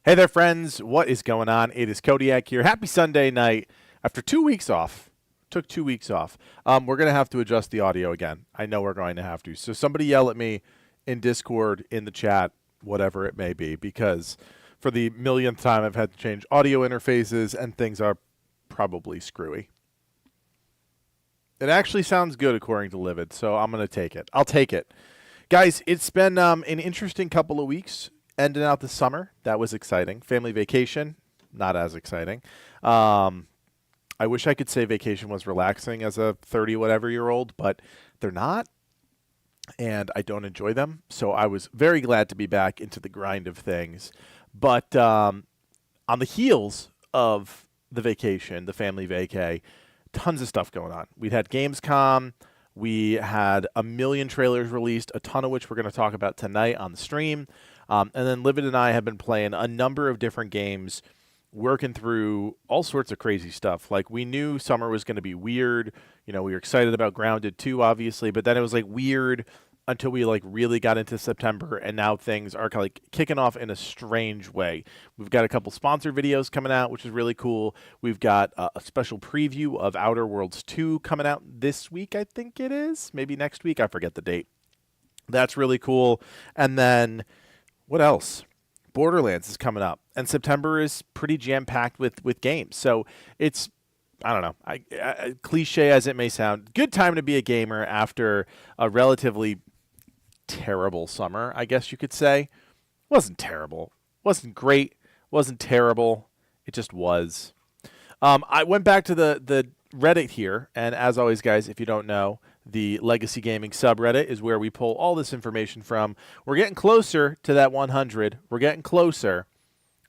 Hey there, friends. What is going on? It is Kodiak here. Happy Sunday night. After 2 weeks off, took 2 weeks off, we're going to have to adjust the audio again. I know we're going to have to. So somebody yell at me in Discord, in the chat, whatever it may be, because for the millionth time I've had to change audio interfaces and things are probably screwy. It actually sounds good according to Livid, so I'm going to take it. I'll take it. Guys, it's been an interesting couple of weeks. Ending out the summer, that was exciting. Family vacation, not as exciting. I wish I could say vacation was relaxing as a 30-whatever-year-old, but they're not, and I don't enjoy them. So I was very glad to be back into the grind of things. But on the heels of the vacation, the family vacay, tons of stuff going on. We'd had Gamescom. We had a million trailers released, a ton of which we're going to talk about tonight on the stream. And then Livid and I have been playing a number of different games, working through all sorts of crazy stuff. Like, we knew summer was going to be weird. You know, we were excited about Grounded 2, obviously, but then it was like weird until we like really got into September, and now things are kind of like kicking off in a strange way. We've got a couple sponsored videos coming out, which is really cool. We've got a special preview of Outer Worlds 2 coming out this week, I think it is. Maybe next week. I forget the date. That's really cool. And then what else? Borderlands is coming up, and September is pretty jam-packed with games. So it's, I don't know, cliche as it may sound, good time to be a gamer after a relatively terrible summer, I guess you could say. Wasn't terrible. Wasn't great. Wasn't terrible. It just was. I went back to the Reddit here, and as always, guys, if you don't know, the Legacy Gaming subreddit is where we pull all this information from. We're getting closer to that 100. We're getting closer.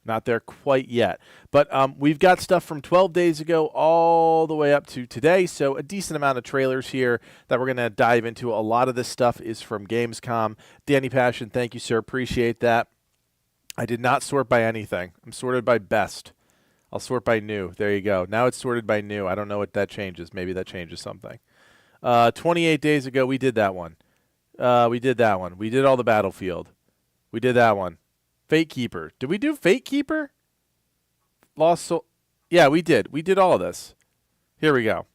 Not there quite yet. But we've got stuff from 12 days ago all the way up to today, so a decent amount of trailers here that we're going to dive into. A lot of this stuff is from Gamescom. Danny Passion, thank you, sir. Appreciate that. I did not sort by anything. I'm sorted by best. I'll sort by new. There you go. Now it's sorted by new. I don't know what that changes. Maybe that changes something. 28 days ago, we did that one. We did that one. We did all the Battlefield. We did that one. Fate Keeper. Did we do Fate Keeper? Lost Soul. Yeah, we did. We did all of this. Here we go.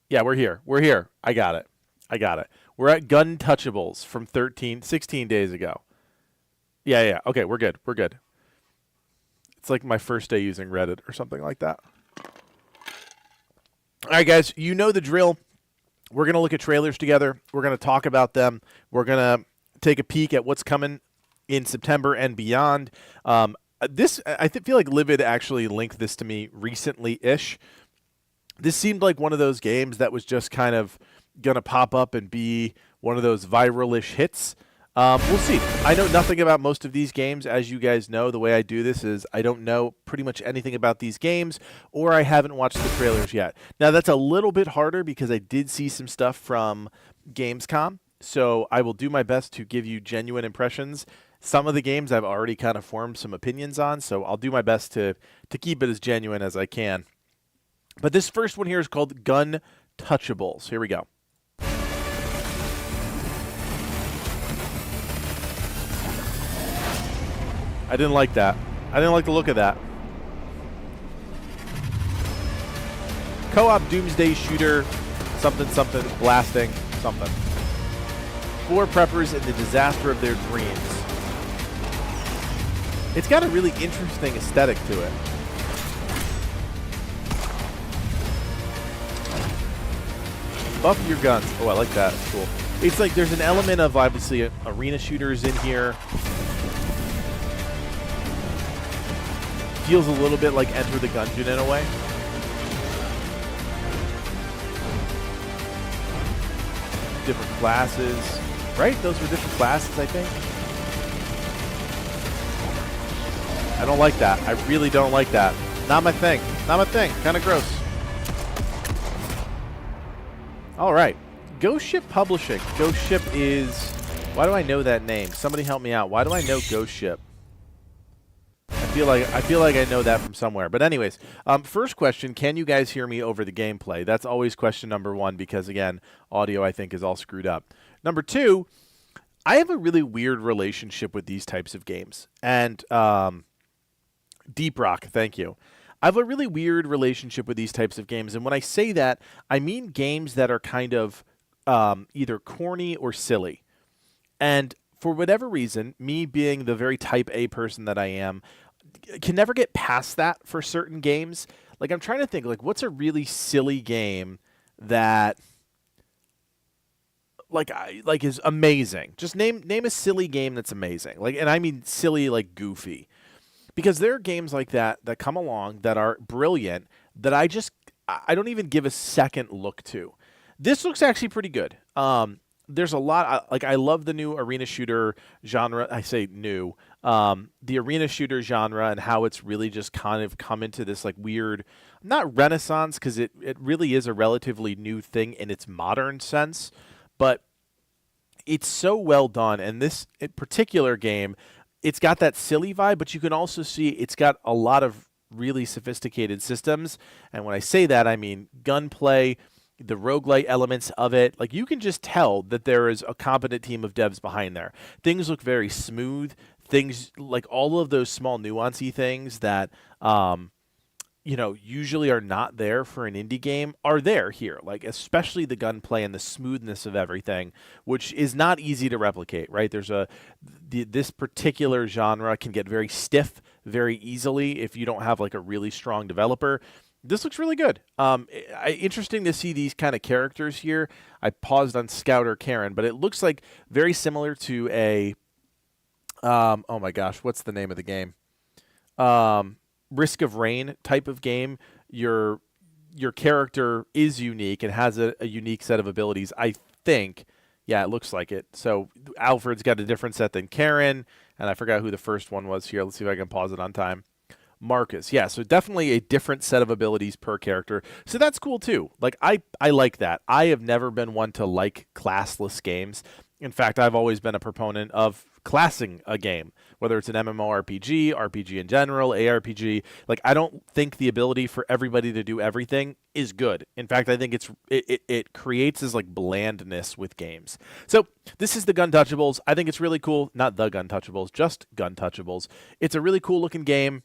Yeah, we're here. We're here. I got it. I got it. We're at Gun Touchables from 16 days ago. Yeah. Okay, we're good. We're good. It's like my first day using Reddit or something like that. All right, guys, you know the drill. We're going to look at trailers together. We're going to talk about them. We're going to take a peek at what's coming in September and beyond. I feel like Livid actually linked this to me recently-ish. This seemed like one of those games that was just kind of going to pop up and be one of those viral-ish hits. We'll see. I know nothing about most of these games. As you guys know, the way I do this is I don't know pretty much anything about these games, or I haven't watched the trailers yet. Now, that's a little bit harder because I did see some stuff from Gamescom, so I will do my best to give you genuine impressions. Some of the games I've already kind of formed some opinions on, so I'll do my best to keep it as genuine as I can. But this first one here is called Gun Touchables. Here we go. I didn't like that. I didn't like the look of that. Co-op doomsday shooter, something, blasting, something. 4 preppers in the disaster of their dreams. It's got a really interesting aesthetic to it. Buff your guns. Oh, I like that. It's cool. It's like there's an element of, obviously, arena shooters in here. Feels a little bit like Enter the Gungeon in a way. Different classes. Right? Those were different classes, I think. I don't like that. I really don't like that. Not my thing. Not my thing. Kind of gross. All right. Ghost Ship Publishing. Ghost Ship is... Why do I know that name? Somebody help me out. Why do I know Ghost Ship? I feel like I know that from somewhere. But anyways, first question, can you guys hear me over the gameplay? That's always question number 1 because, again, audio, I think, is all screwed up. Number 2, I have a really weird relationship with these types of games. And Deep Rock, thank you. I have a really weird relationship with these types of games. And when I say that, I mean games that are kind of either corny or silly. And for whatever reason, me being the very type A person that I am, can never get past that for certain games. Like, I'm trying to think, like, what's a really silly game that, like is amazing? Just name a silly game that's amazing. Like, and I mean silly, like goofy. Because there are games like that come along that are brilliant that I don't even give a second look to. This looks actually pretty good. There's a lot, I love the new arena shooter genre. I say new. The arena shooter genre and how it's really just kind of come into this like weird, not renaissance, because it really is a relatively new thing in its modern sense, but it's so well done. And this particular game, it's got that silly vibe, but you can also see it's got a lot of really sophisticated systems. And when I say that, I mean gunplay, the roguelite elements of it. Like, you can just tell that there is a competent team of devs behind there. Things look very smooth. Things like all of those small nuancey things that usually are not there for an indie game are there here. Like, especially the gunplay and the smoothness of everything, which is not easy to replicate, right? This particular genre can get very stiff very easily if you don't have like a really strong developer. This looks really good. Interesting to see these kind of characters here. I paused on Scouter Karen, but it looks like very similar to a oh my gosh, what's the name of the game? Risk of Rain type of game, your character is unique and has a unique set of abilities. I think, yeah, it looks like it. So Alfred's got a different set than Karen, and I forgot who the first one was here. Let's see if I can pause it on time. Marcus, yeah, so definitely a different set of abilities per character. So that's cool too. Like I like that. I have never been one to like classless games. In fact, I've always been a proponent of classing a game, whether it's an MMORPG, RPG in general, ARPG. Like I don't think the ability for everybody to do everything is good. In fact, I think it creates this like blandness with games. So this is the Guntouchables. I think it's really cool. Not the Guntouchables, just Guntouchables. It's a really cool looking game.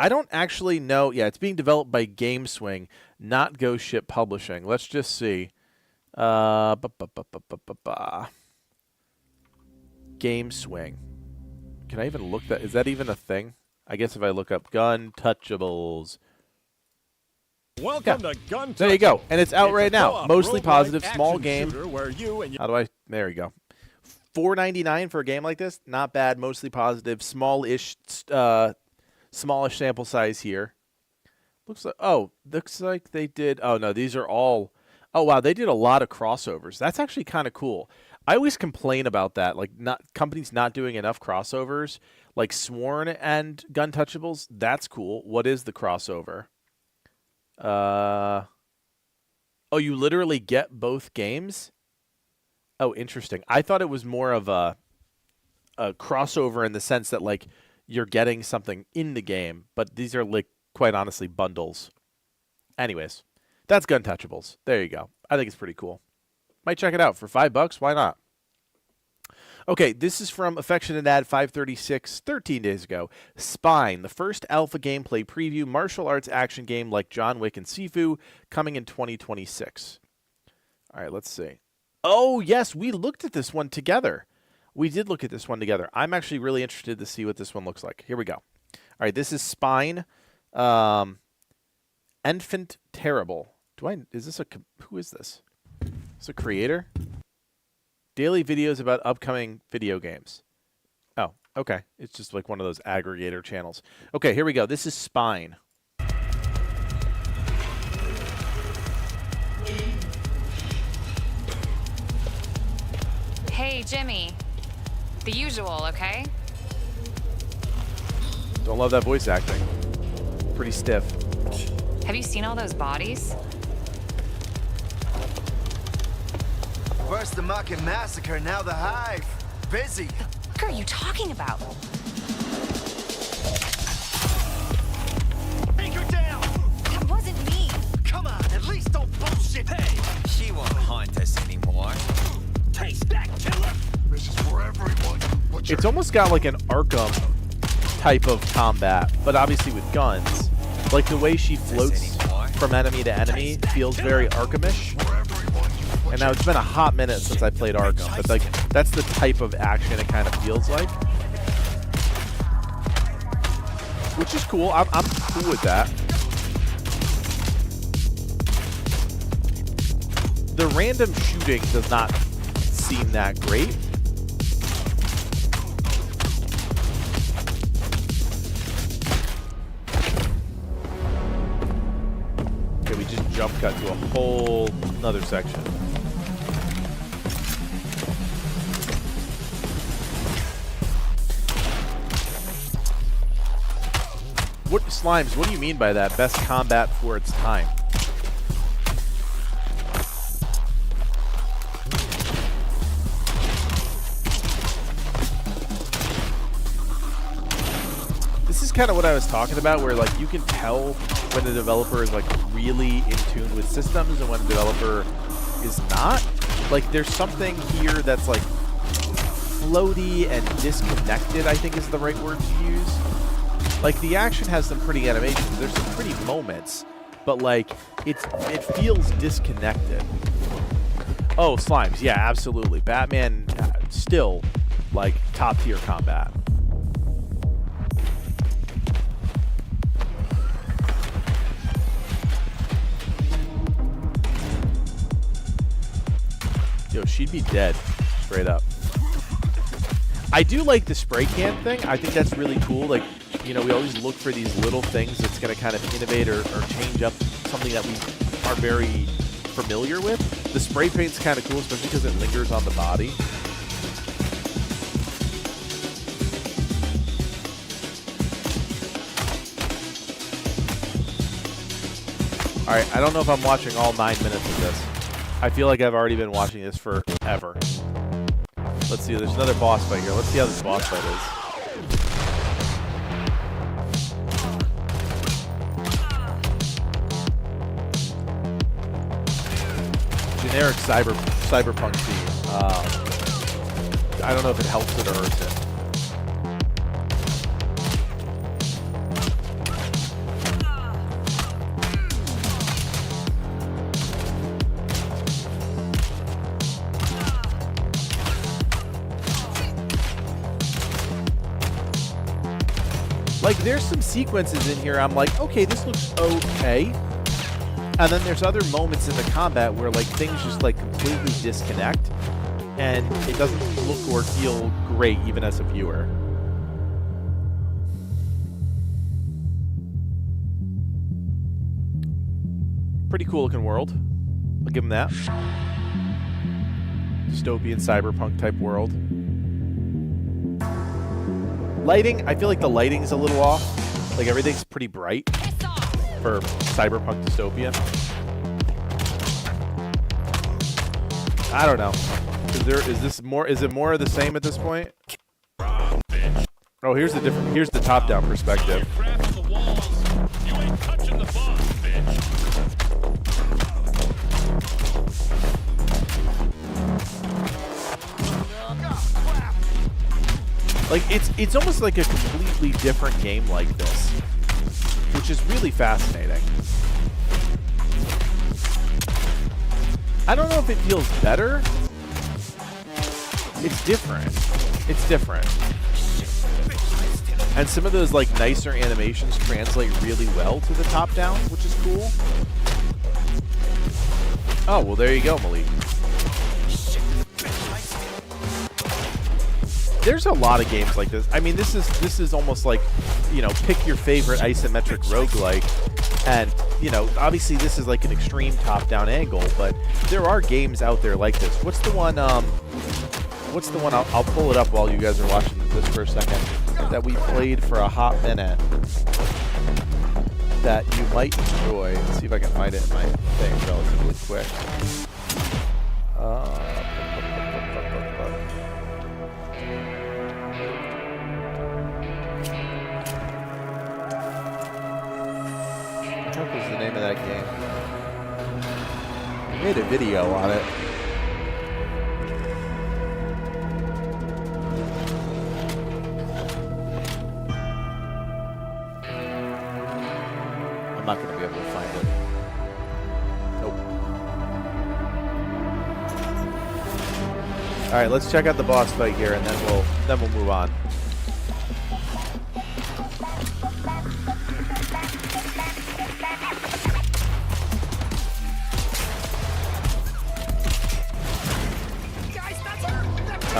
I don't actually know. Yeah, it's being developed by GameSwing, not Ghost Ship Publishing. Let's just see. GameSwing. Can I even look that? Is that even a thing? I guess if I look up Guntouchables. Welcome to Guntouchables. There you go. And it's out right now. co-op Mostly roguelike positive, small action game. shooter where you and How do I? There we go. $4.99 for a game like this. Not bad. Mostly positive. Smallish sample size here. Looks like they did. Oh no, these are all. Oh wow, they did a lot of crossovers. That's actually kind of cool. I always complain about that, like companies not doing enough crossovers, like Sworn and Guntouchables. That's cool. What is the crossover? Oh, you literally get both games? Oh, interesting. I thought it was more of a crossover in the sense that like you're getting something in the game, but these are like quite honestly bundles. Anyways, that's Guntouchables. There you go. I think it's pretty cool. Might check it out for $5. Why not? Okay, this is from Affectionate Ad 536, 13 days ago. Spine, the first alpha gameplay preview martial arts action game like John Wick and Sifu, coming in 2026. All right, let's see. Oh, yes, we looked at this one together. We did look at this one together. I'm actually really interested to see what this one looks like. Here we go. All right, this is Spine. Enfant Terrible. Is this who is this? Is this a creator? Daily videos about upcoming video games. Oh, okay. It's just like one of those aggregator channels. Okay, here we go. This is Spine. Hey, Jimmy. The usual, okay? Don't love that voice acting. Pretty stiff. Have you seen all those bodies? First the Muckin Massacre, now the Hive. Busy. What are you talking about? Take her down! That wasn't me. Come on, at least don't bullshit. Hey! She won't haunt us anymore. Taste that, killer! This is for everyone. It's almost got like an Arkham type of combat, but obviously with guns. Like the way she floats from enemy to enemy feels very Arkhamish. And now it's been a hot minute since I played Arkham, but like that's the type of action it kind of feels like, which is cool. I'm cool with that. The random shooting does not seem that great. Okay, we just jump cut to a whole another section. What Slimes, what do you mean by that? Best combat for its time. This is kind of what I was talking about, where like you can tell when the developer is like really in tune with systems and when the developer is not. Like there's something here that's like floaty and disconnected, I think is the right word to use. Like the action has some pretty animations. There's some pretty moments, but like it feels disconnected. Oh, Slimes, yeah, absolutely. Batman still like top tier combat. Yo, she'd be dead, straight up. I do like the spray can thing. I think that's really cool. Like you know, we always look for these little things that's going to kind of innovate or change up something that we are very familiar with. The spray paint's kind of cool, especially because it lingers on the body. All right, I don't know if I'm watching all 9 minutes of this. I feel like I've already been watching this forever. Let's see, there's another boss fight here. Let's see how this boss fight is. Generic cyberpunk theme. I don't know if it helps it or hurts it. Like, there's some sequences in here I'm like, okay, this looks okay. And then there's other moments in the combat where, like, things just, like, completely disconnect. And it doesn't look or feel great, even as a viewer. Pretty cool looking world. I'll give them that. Dystopian, cyberpunk type world. Lighting, I feel like the lighting's a little off. Like, everything's pretty bright for cyberpunk dystopia. I don't know. Is it more of the same at this point? Oh, here's the top-down perspective. Like, it's almost like a completely different game like this, which is really fascinating. I don't know if it feels better. It's different. It's different. And some of those, like, nicer animations translate really well to the top-down, which is cool. Oh, well, there you go, Malik. There's a lot of games like this. I mean, this is almost like, you know, pick your favorite isometric roguelike. And, you know, obviously this is like an extreme top-down angle, but there are games out there like this. What's the one, I'll pull it up while you guys are watching this for a second, that we played for a hot minute that you might enjoy. Let's see if I can find it in my thing relatively quick. What was the name of that game? I made a video on it. I'm not going to be able to find it. Nope. All right, let's check out the boss fight here, and then we'll move on.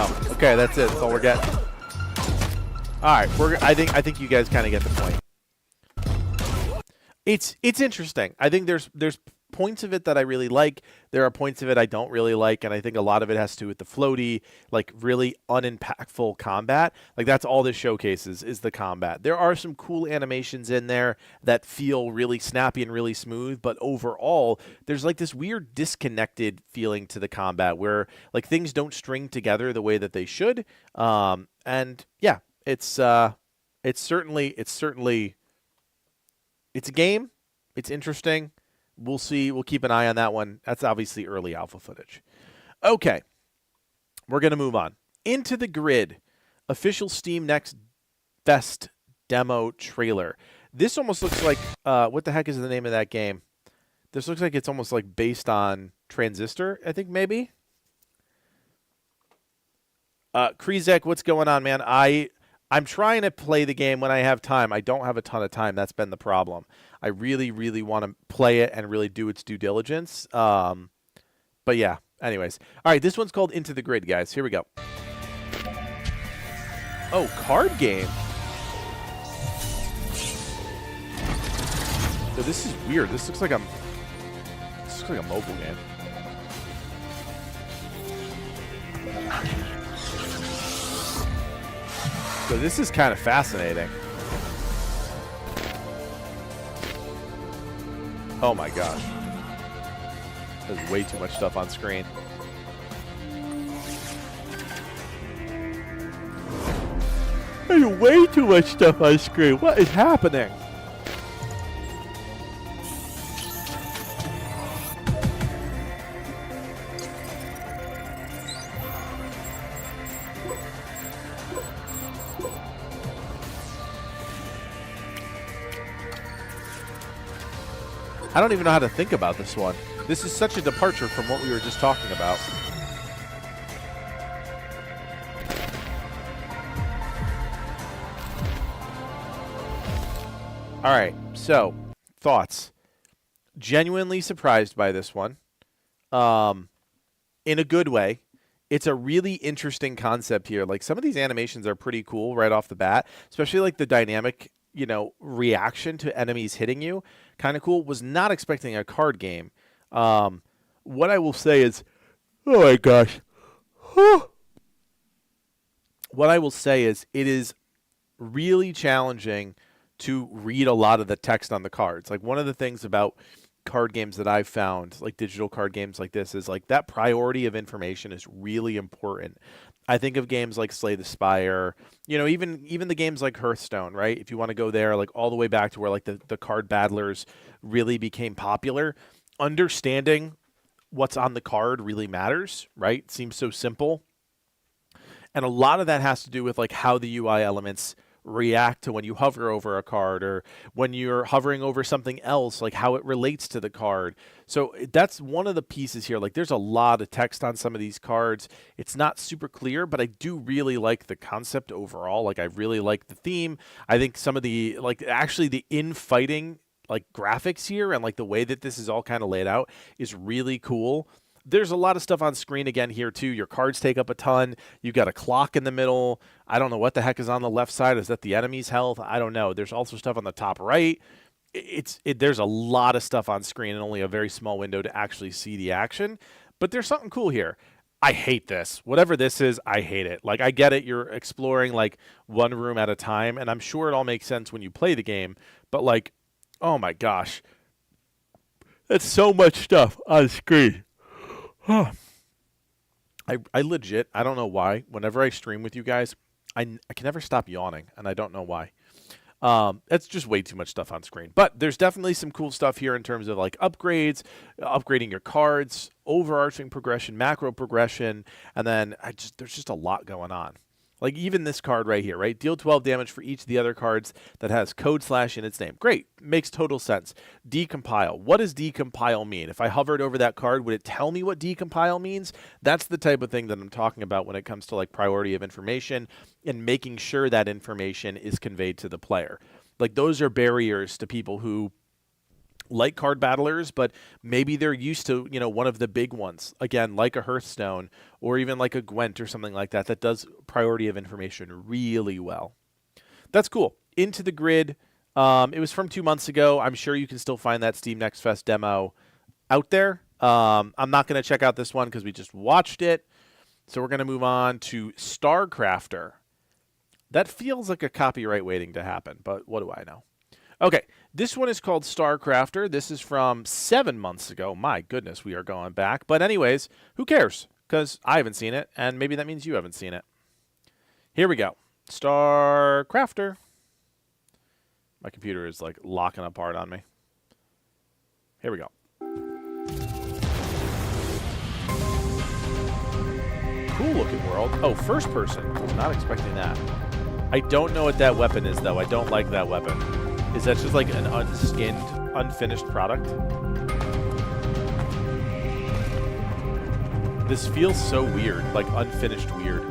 Oh, okay, that's it. That's all we're getting. All right, I think you guys kind of get the point. It's interesting. I think there's points of it that I really like. There are points of it I don't really like, and I think a lot of it has to do with the floaty, like, really unimpactful combat. Like, that's all this showcases is the combat. There are some cool animations in there that feel really snappy and really smooth, but overall, there's like this weird disconnected feeling to the combat where, like, things don't string together the way that they should. And yeah, it's certainly it's a game. It's interesting. We'll see. We'll keep an eye on that one. That's obviously early alpha footage. Okay. We're going to move on. Into the Grid. Official Steam Next Fest demo trailer. This almost looks like, what the heck is the name of that game? This looks like it's almost like based on Transistor, I think maybe. Krizek, what's going on, man? I'm trying to play the game when I have time. I don't have a ton of time. That's been the problem. I really, really want to play it and really do its due diligence. But yeah, anyways. All right, this one's called Into the Grid, guys. Here we go. Oh, card game. So this is weird. This looks like a mobile game. So this is kind of fascinating. Oh my gosh. There's way too much stuff on screen. There's way too much stuff on screen. What is happening? I don't even know how to think about this one. This is such a departure from what we were just talking about. All right, so thoughts. Genuinely surprised by this one. In a good way. It's a really interesting concept here. Like, some of these animations are pretty cool right off the bat, especially like the dynamic, reaction to enemies hitting you. Kind of cool. Was not expecting a card game. What I will say is, oh my gosh. What I will say is, it is really challenging to read a lot of the text on the cards. Like, one of the things about card games that I've found, like digital card games like this, is like that priority of information is really important. I think of games like Slay the Spire, even the games like Hearthstone, right? If you want to go there, like all the way back to where like the card battlers really became popular, understanding what's on the card really matters, right? It seems so simple. And a lot of that has to do with like how the UI elements react to when you hover over a card, or when you're hovering over something else, like how it relates to the card. So that's one of the pieces here. Like, there's a lot of text on some of these cards. It's not super clear, but I do really like the concept overall. Like, I really like the theme. I think some of the, like, actually the infighting, like, graphics here and like the way that this is all kind of laid out is really cool. There's a lot of stuff on screen again here too. Your cards take up a ton. You got a clock in the middle. I don't know what the heck is on the left side. Is that the enemy's health? I don't know. There's also stuff on the top right. There's a lot of stuff on screen and only a very small window to actually see the action. But there's something cool here. I hate this. Whatever this is, I hate it. Like, I get it. You're exploring like one room at a time, and I'm sure it all makes sense when you play the game. But like, oh my gosh, that's so much stuff on screen. I legit, I don't know why, whenever I stream with you guys, I can never stop yawning, and I don't know why. It's just way too much stuff on screen. But there's definitely some cool stuff here in terms of like upgrades, upgrading your cards, overarching progression, macro progression, and then there's just a lot going on. Like, even this card right here, right? Deal 12 damage for each of the other cards that has code / in its name. Great. Makes total sense. Decompile. What does decompile mean? If I hovered over that card, would it tell me what decompile means? That's the type of thing that I'm talking about when it comes to like priority of information and making sure that information is conveyed to the player. Like, those are barriers to people who like card battlers, but maybe they're used to, one of the big ones, again, like a Hearthstone or even like a Gwent or something like that, that does priority of information really well. That's cool. Into the Grid. It was from 2 months ago. I'm sure you can still find that Steam Next Fest demo out there. I'm not going to check out this one because we just watched it. So we're going to move on to StarCrafter. That feels like a copyright waiting to happen, but what do I know? Okay, this one is called StarCrafter. This is from 7 months ago. My goodness, we are going back. But anyways, who cares? Because I haven't seen it, and maybe that means you haven't seen it. Here we go. StarCrafter. My computer is like locking apart on me. Here we go. Cool looking world. Oh, first person. Was not expecting that. I don't know what that weapon is, though. I don't like that weapon. Is that just like an unskinned, unfinished product? This feels so weird, like unfinished weird.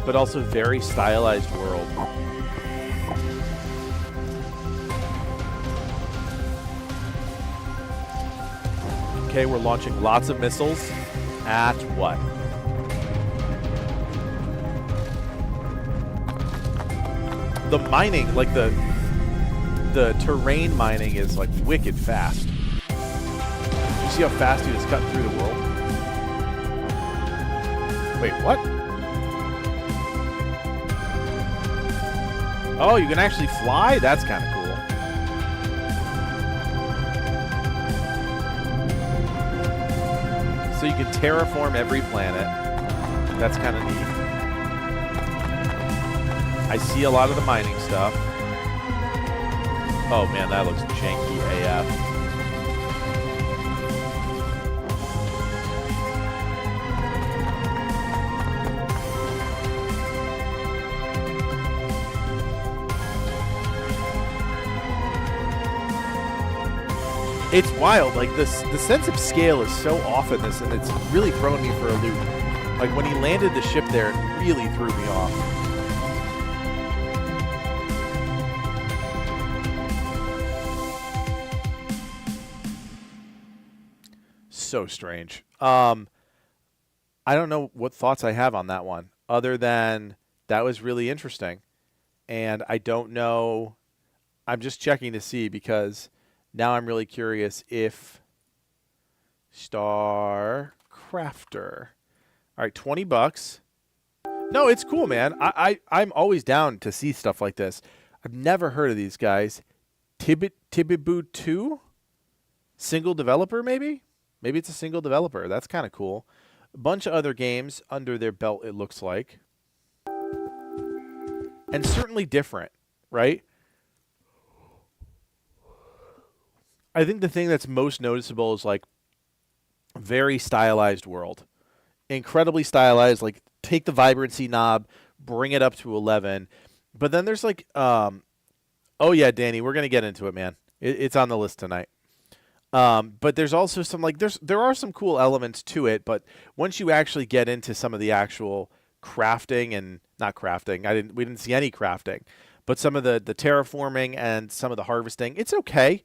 But also very stylized world. Okay, we're launching lots of missiles. At what? The mining, like the the terrain mining is like wicked fast. You see how fast he was cutting through the world? Wait, what? Oh, you can actually fly? That's kind of cool. So you can terraform every planet. That's kind of neat. I see a lot of the mining stuff. Oh man, that looks janky AF. It's wild. Like the sense of scale is so off in this, and it's really throwing me for a loop. Like when he landed the ship there, it really threw me off. So strange. I don't know what thoughts I have on that one, other than that was really interesting. And I don't know. I'm just checking to see because now I'm really curious if Star Crafter. All right, $20. No, it's cool, man. I'm always down to see stuff like this. I've never heard of these guys. Tibiboo 2? Single developer, maybe? Maybe it's a single developer. That's kind of cool. A bunch of other games under their belt, it looks like. And certainly different, right? I think the thing that's most noticeable is like very stylized world. Incredibly stylized, like take the vibrancy knob, bring it up to 11. But then there's like, oh yeah, Danny, we're going to get into it, man. It's on the list tonight. But there's also some like there are some cool elements to it, but once you actually get into some of the actual crafting and not crafting, we didn't see any crafting, but some of the terraforming and some of the harvesting, it's okay.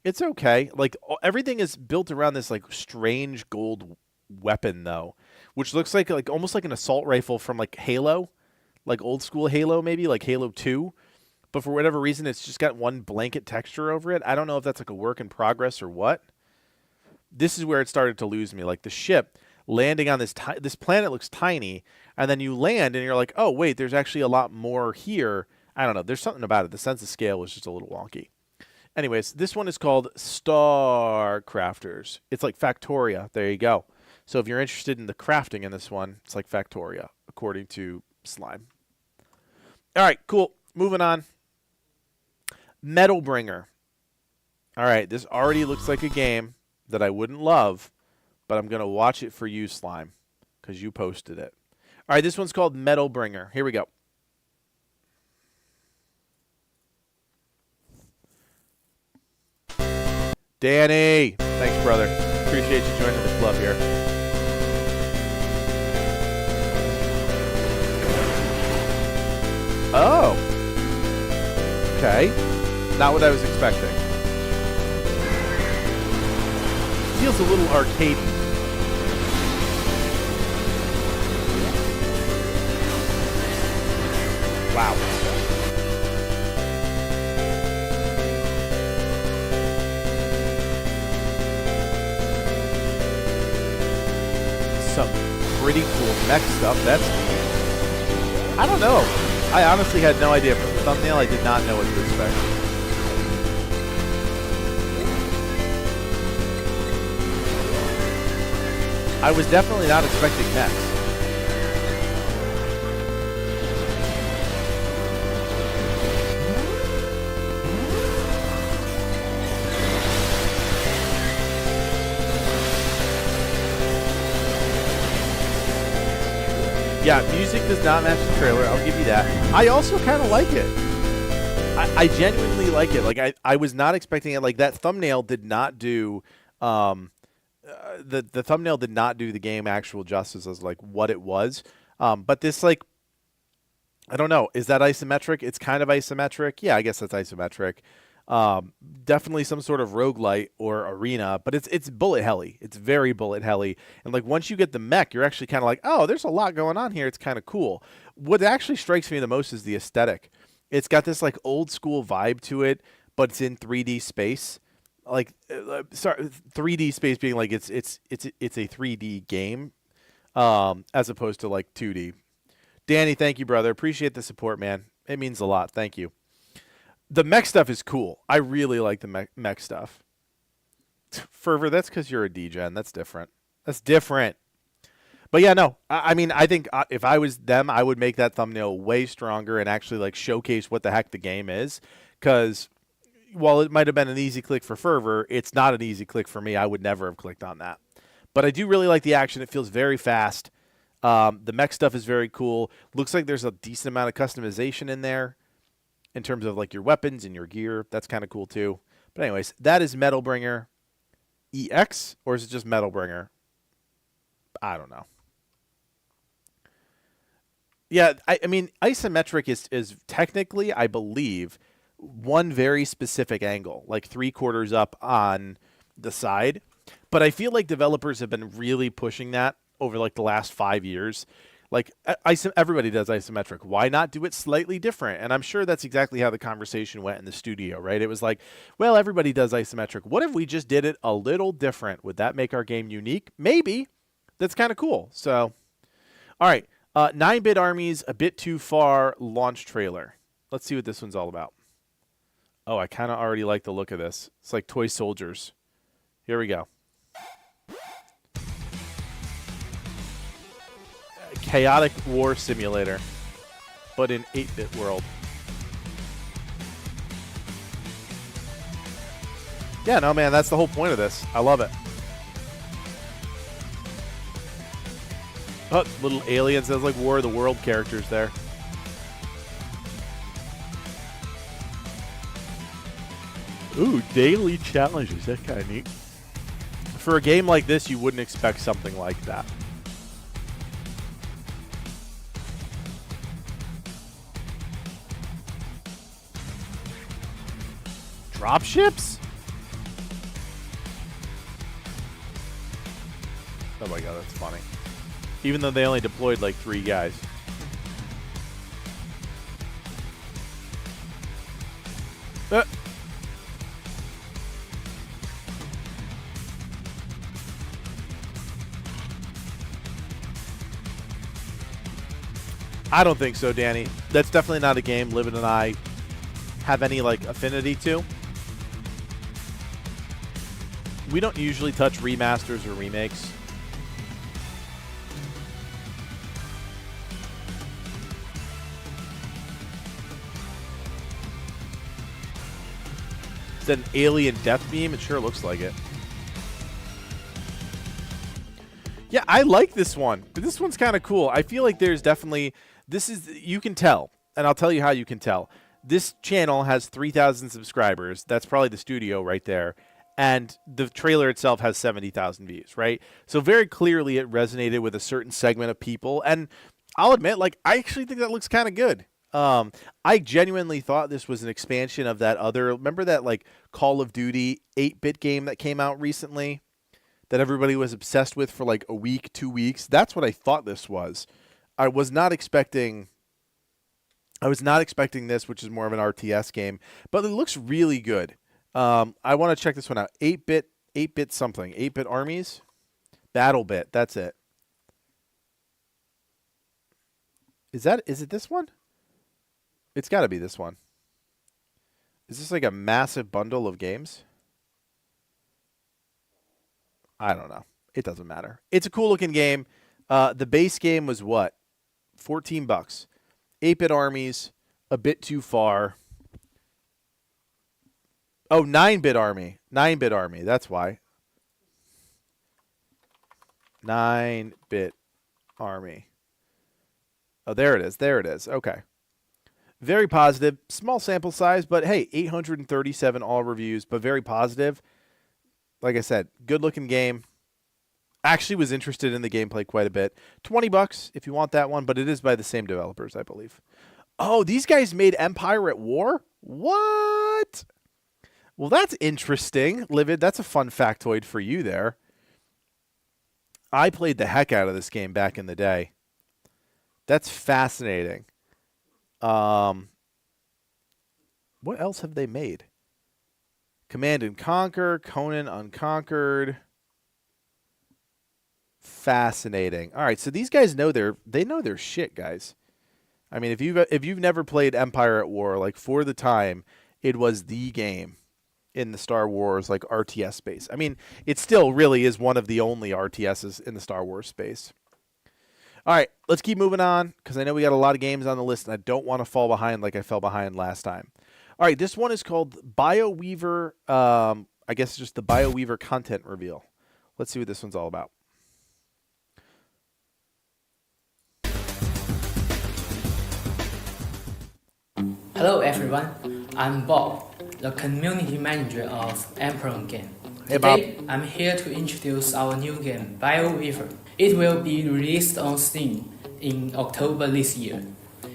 It's okay. Like everything is built around this like strange gold weapon though, which looks like almost like an assault rifle from like Halo, like old school Halo, maybe like Halo 2. But for whatever reason, it's just got one blanket texture over it. I don't know if that's like a work in progress or what. This is where it started to lose me. Like the ship landing on this planet looks tiny, and then you land and you're like, oh, wait, there's actually a lot more here. I don't know. There's something about it. The sense of scale was just a little wonky. Anyways, this one is called Star Crafters. It's like Factoria. There you go. So if you're interested in the crafting in this one, it's like Factoria, according to Slime. All right, cool. Moving on. Metalbringer. All right, this already looks like a game that I wouldn't love, but I'm going to watch it for you, Slime, because you posted it. All right, this one's called Metalbringer. Here we go. Danny. Thanks, brother. Appreciate you joining the club here. Oh. Okay. Not what I was expecting. Feels a little arcadey. Wow. Some pretty cool mech stuff. That's neat. I don't know. I honestly had no idea. From the thumbnail, I did not know what to expect. I was definitely not expecting mechs. Yeah, music does not match the trailer. I'll give you that. I also kind of like it. I genuinely like it. Like I was not expecting it. Like that thumbnail did not do the thumbnail did not do the game actual justice as like what it was. But this like I don't know. Is that isometric? It's kind of isometric. Yeah, I guess that's isometric. Definitely some sort of roguelite or arena, but it's bullet helly. It's very bullet helly. And like once you get the mech, you're actually kind of like, oh, there's a lot going on here. It's kind of cool. What actually strikes me the most is the aesthetic. It's got this like old school vibe to it, but it's in 3D space. Like, sorry, 3D space being like it's a 3D game, as opposed to like 2D. Danny, thank you, brother. Appreciate the support, man. It means a lot. Thank you. The mech stuff is cool. I really like the mech stuff. Fervor, that's because you're a degen. That's different. That's different. But yeah, no. I mean, I think if I was them, I would make that thumbnail way stronger and actually like showcase what the heck the game is. Because while it might have been an easy click for Fervor, it's not an easy click for me. I would never have clicked on that. But I do really like the action. It feels very fast. The mech stuff is very cool. Looks like there's a decent amount of customization in there in terms of like your weapons and your gear. That's kind of cool too. But anyways, that is Metalbringer EX, or is it just Metalbringer? I don't know. Yeah, I mean, isometric is technically, I believe, one very specific angle, like 3/4 up on the side. But I feel like developers have been really pushing that over like the last 5 years. Like everybody does isometric. Why not do it slightly different? And I'm sure that's exactly how the conversation went in the studio, right? It was like, well, everybody does isometric. What if we just did it a little different? Would that make our game unique? Maybe. That's kind of cool. So, all right. 9-Bit Armies, A Bit Too Far launch trailer. Let's see what this one's all about. Oh, I kind of already like the look of this. It's like toy soldiers. Here we go. Chaotic War Simulator, but in 8-bit world. Yeah, no, man, that's the whole point of this. I love it. Oh, little aliens. That's like War of the World characters there. Ooh, daily challenges. That's kind of neat. For a game like this, you wouldn't expect something like that. Dropships? Oh my god, that's funny. Even though they only deployed like 3 guys. I don't think so, Danny. That's definitely not a game Livin and I have any like affinity to. We don't usually touch remasters or remakes. Is that an alien death beam? It sure looks like it. Yeah, I like this one. This one's kind of cool. I feel like there's definitely... You can tell, and I'll tell you how you can tell. This channel has 3,000 subscribers. That's probably the studio right there. And the trailer itself has 70,000 views, right? So very clearly it resonated with a certain segment of people. And I'll admit, like, I actually think that looks kind of good. I genuinely thought this was an expansion of that other... Remember that, like, Call of Duty 8-bit game that came out recently? That everybody was obsessed with for, like, a week, 2 weeks? That's what I thought this was. I was not expecting this, which is more of an RTS game. But it looks really good. I want to check this one out. 8-bit something. 8-bit Armies? BattleBit. That's it. Is it this one? It's got to be this one. Is this like a massive bundle of games? I don't know. It doesn't matter. It's a cool looking game. The base game was what? $14. 8-bit Armies. A Bit Too Far. Oh, 9-bit Army. 9-bit Army. That's why. 9-bit Army. Oh, there it is. There it is. Okay. Very positive. Small sample size, but hey, 837 all reviews, but very positive. Like I said, good-looking game. Actually was interested in the gameplay quite a bit. $20 if you want that one, but it is by the same developers, I believe. Oh, these guys made Empire at War? What? Well, that's interesting, Livid. That's a fun factoid for you there. I played the heck out of this game back in the day. That's fascinating. What else have they made? Command and Conquer, Conan Unconquered. Fascinating. All right, so these guys know their shit, guys. I mean, if you've never played Empire at War, like for the time, it was the game in the Star Wars like RTS space. I mean, it still really is one of the only RTSs in the Star Wars space. All right, let's keep moving on because I know we got a lot of games on the list and I don't want to fall behind like I fell behind last time. All right, this one is called BioWeaver. I guess just the BioWeaver content reveal. Let's see what this one's all about. Hello everyone, I'm Bob, the community manager of Emperor Game. Hey, Bob. Today, I'm here to introduce our new game, BioWeaver. It will be released on Steam in October this year.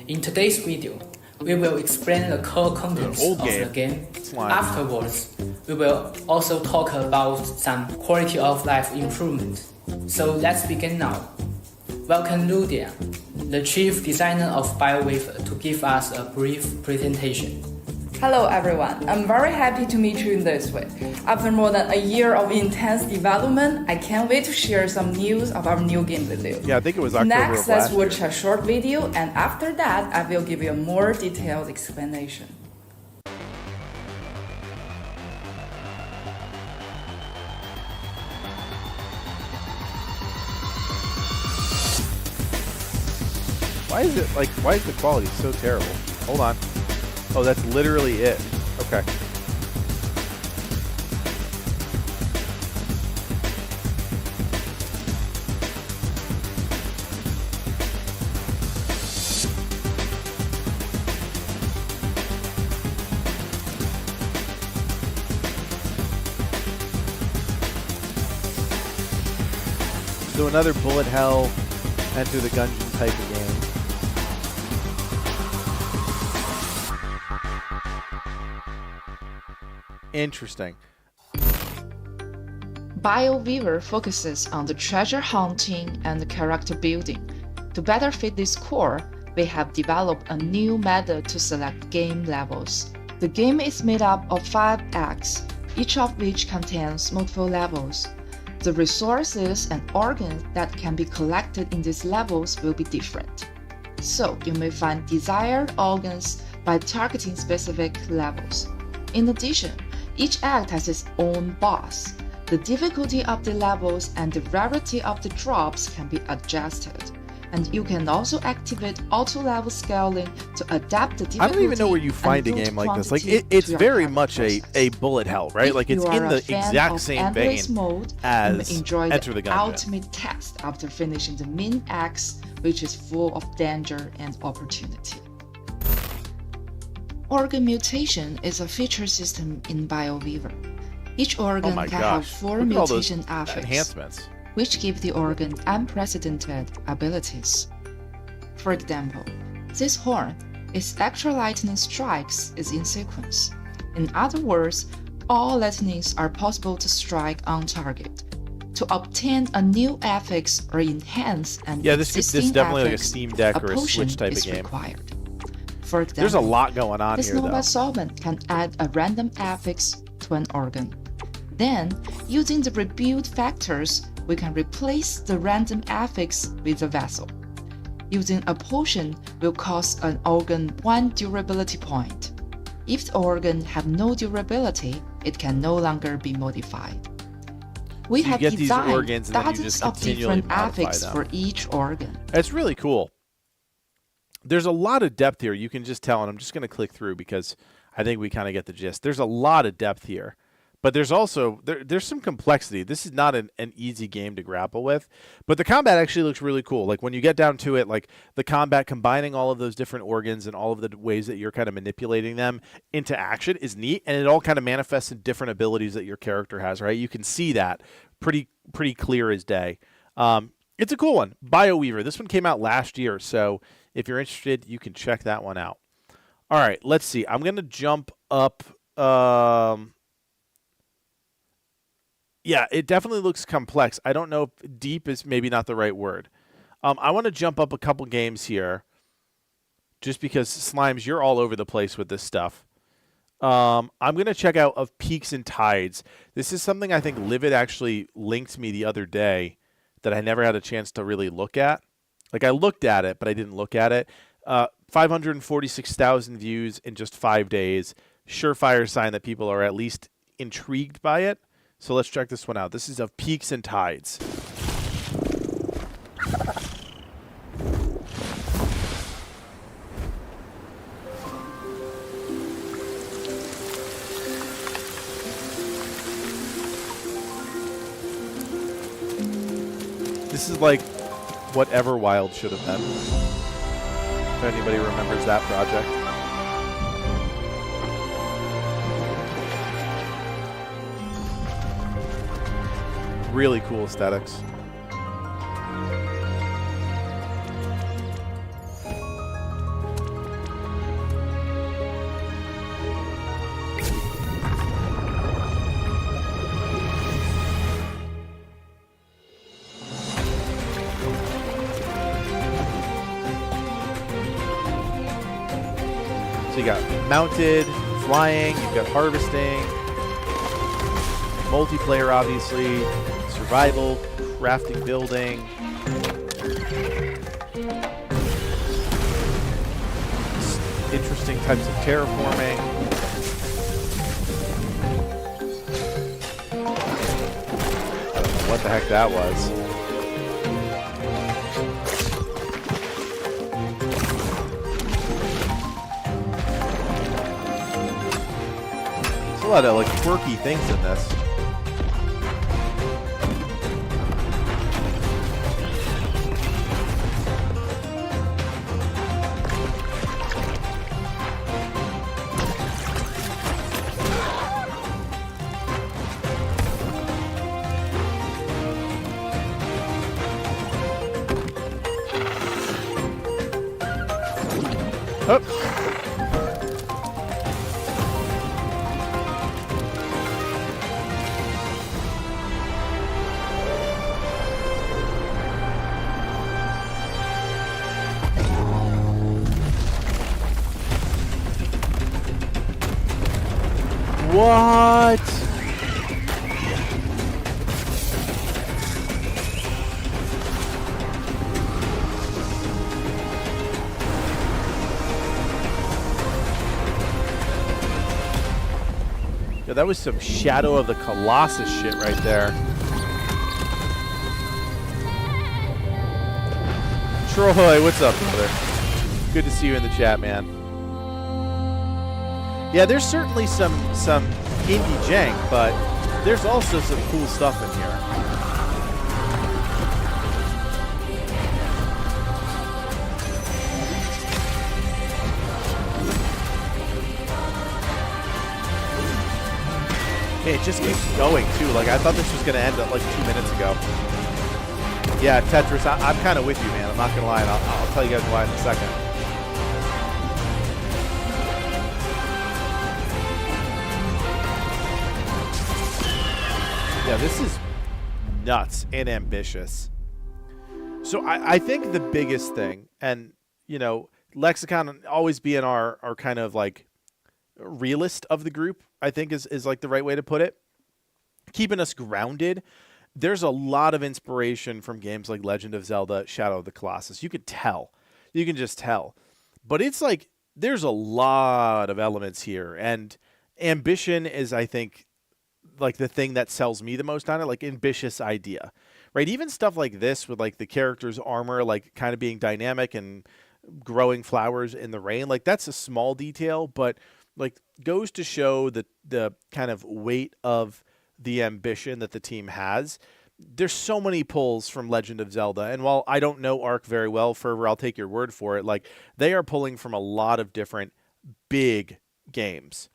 In today's video, we will explain the core contents old of game. the game. Slime. Afterwards, we will also talk about some quality of life improvements. So let's begin now. Welcome Ludia, the chief designer of BioWeaver, to give us a brief presentation. Hello everyone, I'm very happy to meet you in this way. After more than a year of intense development, I can't wait to share some news of our new game with you. Yeah, I think it was October Next, of let's last year. watch a short video, and after that, I will give you a more detailed explanation. Why is the quality so terrible? Hold on. Oh, that's literally it. Okay. So another bullet hell, Enter the Gungeon type of game. Interesting. BioWeaver focuses on the treasure hunting and character building. To better fit this core, we have developed a new method to select game levels. The game is made up of 5 acts, each of which contains multiple levels. The resources and organs that can be collected in these levels will be different. So you may find desired organs by targeting specific levels. In addition, each act has its own boss. The difficulty of the levels and the rarity of the drops can be adjusted. And you can also activate auto-level scaling to adapt the difficulty. I don't even know where you find a and game loot like this. Like quantity it's to your very character much process. a bullet hell, right? If Like it's you in are the a fan exact of same vein endless mode, you as may enjoy Enter the the Gungeon. ultimate test after finishing the main acts, which is full of danger and opportunity. Organ mutation is a feature system in BioWeaver. Each Oh organ my can have gosh. 4 Look at all those mutation affixes, enhancements. which give the organ unprecedented abilities. For example, this horn, its extra lightning strikes is in sequence. In other words, all lightnings are possible to strike on target. To obtain a new affix or enhance an Yeah, this is existing definitely like a affix, Steam Deck or a potion Switch type of is game. required. For example, There's a lot going on this here, though. Nova Solvent can add a random affix to an organ. Then, using the rebuild factors, we can replace the random affix with a vessel. Using a potion will cost an organ 1 durability point. If the organ have no durability, it can no longer be modified. We So you have get these designed organs and then you dozens just of continually different modify affixes them. for each organ. It's really cool. There's a lot of depth here. You can just tell, and I'm just going to click through because I think we kind of get the gist. There's a lot of depth here. But there's also there's some complexity. This is not an easy game to grapple with, but the combat actually looks really cool. Like when you get down to it, like the combat combining all of those different organs and all of the ways that you're kind of manipulating them into action is neat, and it all kind of manifests in different abilities that your character has. Right, you can see that pretty clear as day. It's a cool one, BioWeaver. This one came out last year, so if you're interested, you can check that one out. All right, let's see. I'm gonna jump up. Yeah, it definitely looks complex. I don't know if deep is maybe not the right word. I want to jump up a couple games here just because, Slimes, you're all over the place with this stuff. I'm going to check out Of Peaks and Tides. This is something I think Livid actually linked me the other day that I never had a chance to really look at. Like, I looked at it, but I didn't look at it. 546,000 views in just 5 days. Surefire sign that people are at least intrigued by it. So let's check this one out. This is Of Peaks and Tides. This is like what Everwild should have been. If anybody remembers that project. Really cool aesthetics. So you got mounted, flying, you've got harvesting, multiplayer obviously, survival, crafting, building. Interesting types of terraforming. I don't know what the heck that was. There's a lot of like quirky things in this. Oh. What? Yeah, that was some Shadow of the Colossus shit right there. Troy, what's up, brother? Good to see you in the chat, man. Yeah, there's certainly some indie jank, but there's also some cool stuff in here. It just keeps going, too. Like, I thought this was going to end like 2 minutes ago. Yeah, Tetris, I'm kind of with you, man. I'm not going to lie, and I'll tell you guys why in a second. Yeah, this is nuts and ambitious. So I think the biggest thing, and, you know, Lexicon always being our kind of, like, realist of the group, I think is like the right way to put it. Keeping us grounded. There's a lot of inspiration from games like Legend of Zelda, Shadow of the Colossus. You could tell. You can just tell. But it's like there's a lot of elements here. And ambition is, I think, like the thing that sells me the most on it. Like, ambitious idea. Right? Even stuff like this with like the character's armor like kind of being dynamic and growing flowers in the rain. Like, that's a small detail, but like goes to show the kind of weight of the ambition that the team has. There's so many pulls from Legend of Zelda, and while I don't know Ark very well, Fervor, I'll take your word for it. Like, they are pulling from a lot of different big games,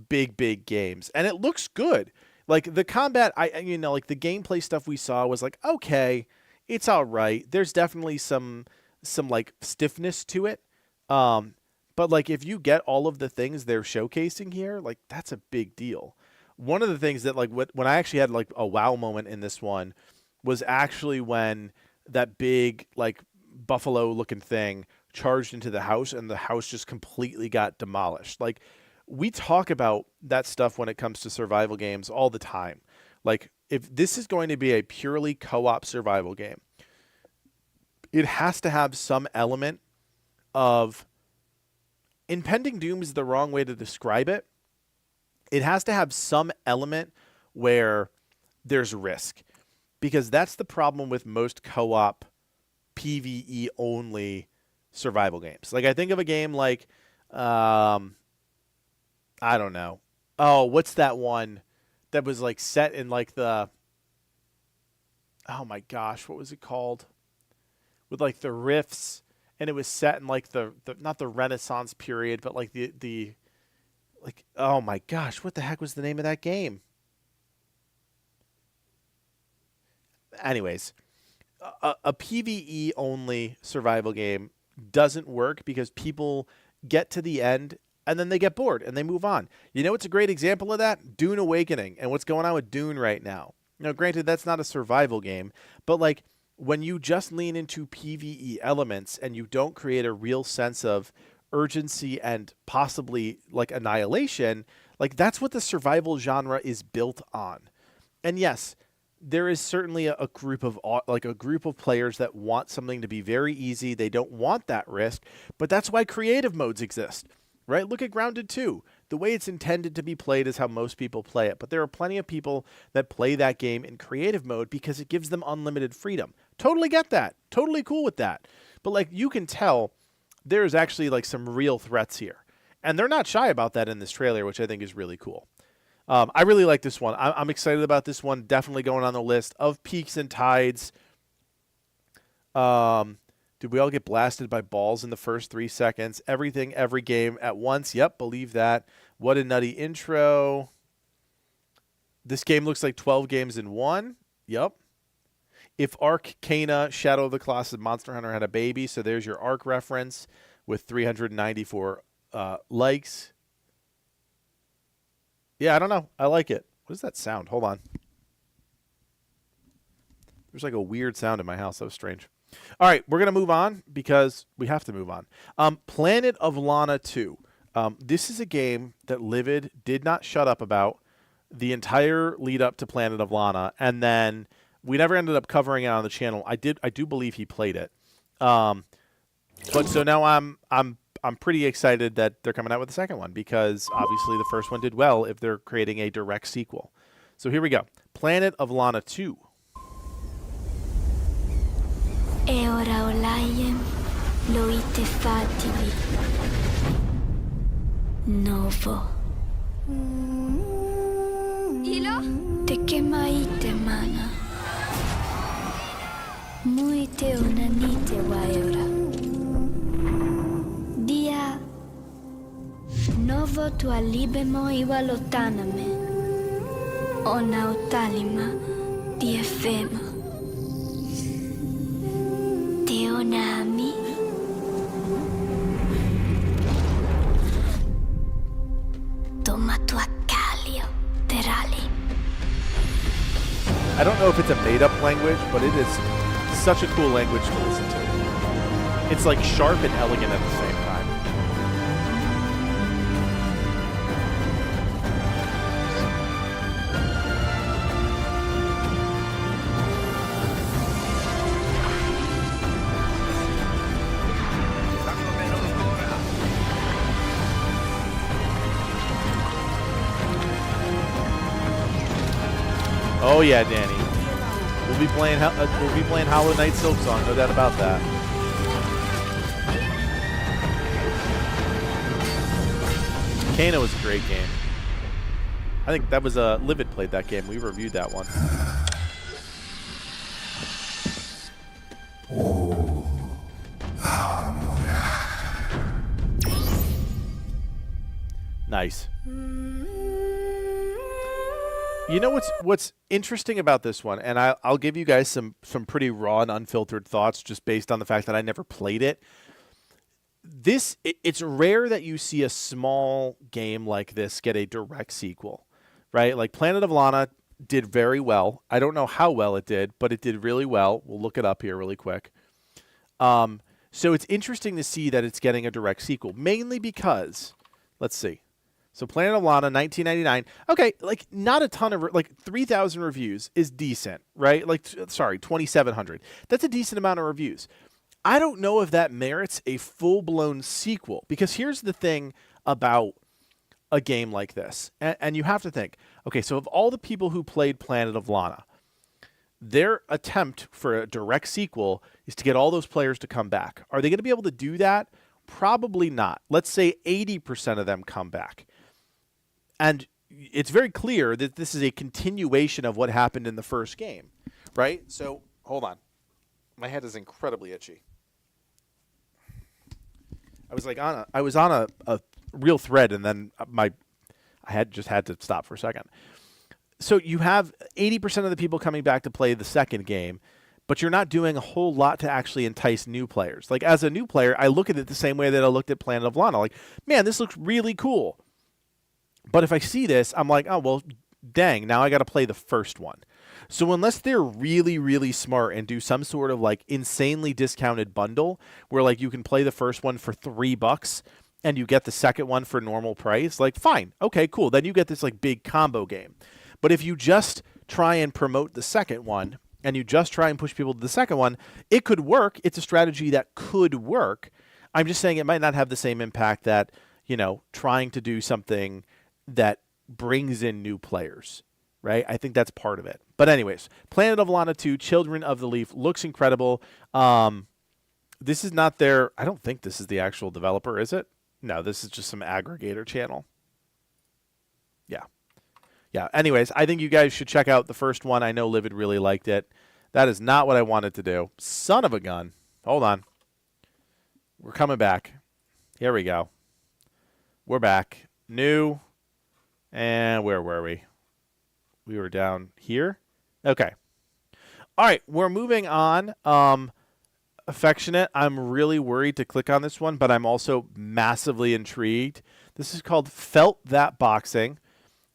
big games, and it looks good. Like, the combat, like the gameplay stuff we saw was like, okay, it's all right. There's definitely some like stiffness to it. But, like, if you get all of the things they're showcasing here, like, that's a big deal. One of the things that, like, when I actually had, like, a wow moment in this one was actually when that big, like, buffalo-looking thing charged into the house and the house just completely got demolished. Like, we talk about that stuff when it comes to survival games all the time. Like, if this is going to be a purely co-op survival game, it has to have some element of impending doom is the wrong way to describe it. It has to have some element where there's risk, because that's the problem with most co-op PvE only survival games. Like, I think of a game like, I don't know. Oh, what's that one that was like set in like the, oh my gosh, what was it called? With like the rifts, and it was set in like the not the Renaissance period, but like the like, oh my gosh, what the heck was the name of that game? Anyways, a PvE only survival game doesn't work because people get to the end and then they get bored and they move on. You know what's a great example of that? Dune Awakening and what's going on with Dune right now. Now, granted, that's not a survival game, but like when you just lean into PvE elements and you don't create a real sense of urgency and possibly like annihilation, like that's what the survival genre is built on. And yes, there is certainly a group of players that want something to be very easy. They don't want that risk, but that's why creative modes exist, right? Look at Grounded 2. The way it's intended to be played is how most people play it, but there are plenty of people that play that game in creative mode because it gives them unlimited freedom. Totally get that. Totally cool with that. But like, you can tell there's actually like some real threats here, and they're not shy about that in this trailer, which I think is really cool. I really like this one. I'm excited about this one. Definitely going on the list of peaks and tides. Did we all get blasted by balls in the first 3 seconds? Everything, every game at once. Yep, believe that. What a nutty intro. This game looks like 12 games in one. Yep. If Arcana, Shadow of the Colossus, and Monster Hunter had a baby, so there's your Arc reference with 394 likes. Yeah, I don't know. I like it. What does that sound? Hold on. There's like a weird sound in my house. That was strange. All right, we're going to move on because we have to move on. Planet of Lana 2. This is a game that Livid did not shut up about the entire lead up to Planet of Lana, and then we never ended up covering it on the channel. I do believe he played it. But so now I'm pretty excited that they're coming out with the second one because obviously the first one did well if they're creating a direct sequel. So here we go. Planet of Lana 2. E ora olaiem loite fativi. Novo. Ilo? Te kemaite mana. Muite onanite waeora. Dia. Novo tua libemo iwa lotaname. Ona otalima di efema. Teonami. Toma tua calio, terali. I don't know if it's a made-up language, but it is such a cool language to listen to. It's like sharp and elegant at the same time. Oh yeah, Danny. We'll be playing Hollow Knight Silksong, no doubt about that. Kano was a great game. I think that was Livid played that game. We reviewed that one. Nice. You know what's interesting about this one, and I'll give you guys some pretty raw and unfiltered thoughts just based on the fact that I never played it. It's rare that you see a small game like this get a direct sequel, right? Like Planet of Lana did very well. I don't know how well it did, but it did really well. We'll look it up here really quick. So it's interesting to see that it's getting a direct sequel, mainly because, let's see. So Planet of Lana, 1999. Okay, like not a ton of like 3,000 reviews is decent, right? Like sorry, 2,700. That's a decent amount of reviews. I don't know if that merits a full-blown sequel, because here's the thing about a game like this, and you have to think, okay, so of all the people who played Planet of Lana, their attempt for a direct sequel is to get all those players to come back. Are they going to be able to do that? Probably not. Let's say 80% of them come back. And it's very clear that this is a continuation of what happened in the first game, right? So, hold on. My head is incredibly itchy. I was on a real thread, and then I had to stop for a second. So you have 80% of the people coming back to play the second game, but you're not doing a whole lot to actually entice new players. Like, as a new player, I look at it the same way that I looked at Planet of Lana. Like, man, this looks really cool. But if I see this, I'm like, oh, well, dang, now I got to play the first one. So unless they're really, really smart and do some sort of like insanely discounted bundle where like you can play the first one for $3 and you get the second one for normal price, like fine, okay, cool. Then you get this like big combo game. But if you just try and promote the second one and you just try and push people to the second one, it could work. It's a strategy that could work. I'm just saying it might not have the same impact that, you know, trying to do something that brings in new players. Right? I think that's part of it. But anyways, Planet of Lana 2, Children of the Leaf, looks incredible. This is not their... I don't think this is the actual developer, is it? No, this is just some aggregator channel. Yeah. Yeah, anyways, I think you guys should check out the first one. I know Livid really liked it. That is not what I wanted to do. Son of a gun. Hold on. We're coming back. Here we go. We're back. New. And where were we? We were down here. Okay. All right, we're moving on. Affectionate. I'm really worried to click on this one, but I'm also massively intrigued. This is called Felt That Boxing.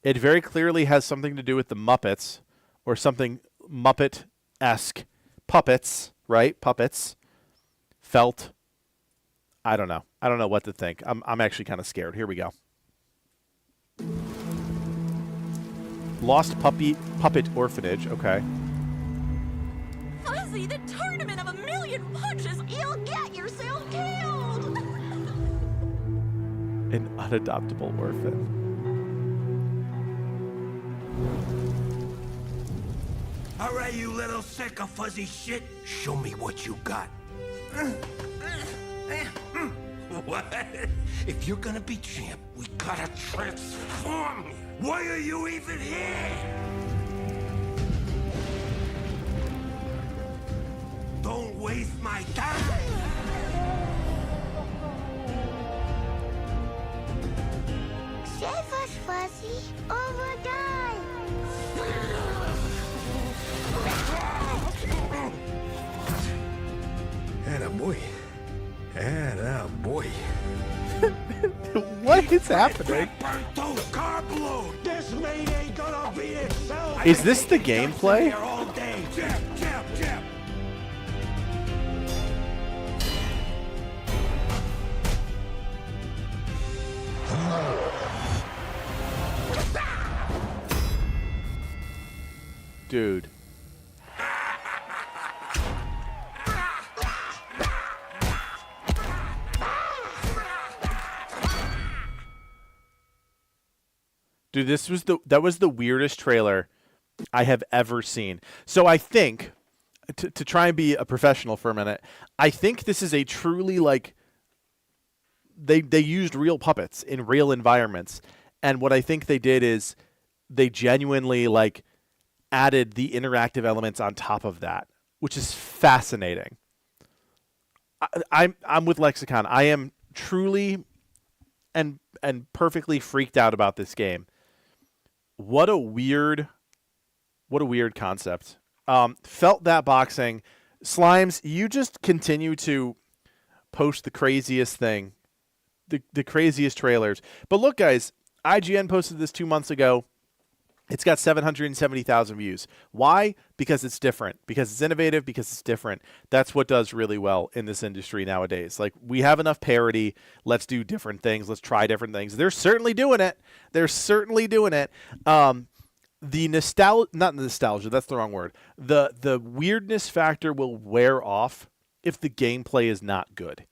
It very clearly has something to do with the Muppets or something Muppet-esque. Puppets, right? Puppets. Felt. I don't know. I don't know what to think. I'm actually kind of scared. Here we go. Lost Puppet Orphanage. Okay. Fuzzy, the tournament of a million punches, you'll get yourself killed! An unadoptable orphan. All right, you little sick of fuzzy shit. Show me what you got. What? If you're gonna be champ, we gotta transform you. Why are you even here? Don't waste my time. Save us, Fuzzy, or we'll die. Attaboy. Attaboy. What is happening? Is this the gameplay? Dude. Dude, that was the weirdest trailer I have ever seen. So I think, to try and be a professional for a minute, I think this is a truly, like, they used real puppets in real environments. And what I think they did is they genuinely, like, added the interactive elements on top of that, which is fascinating. I'm with Lexicon. I am truly and perfectly freaked out about this game. What a weird concept. Felt That Boxing. Slimes, you just continue to post the craziest thing, the craziest trailers. But look, guys, IGN posted this 2 months ago. It's got 770,000 views. Why? Because it's different. Because it's innovative. Because it's different. That's what does really well in this industry nowadays. Like, we have enough parity. Let's do different things. Let's try different things. They're certainly doing it. They're certainly doing it. The not nostalgia. That's the wrong word. The weirdness factor will wear off if the gameplay is not good.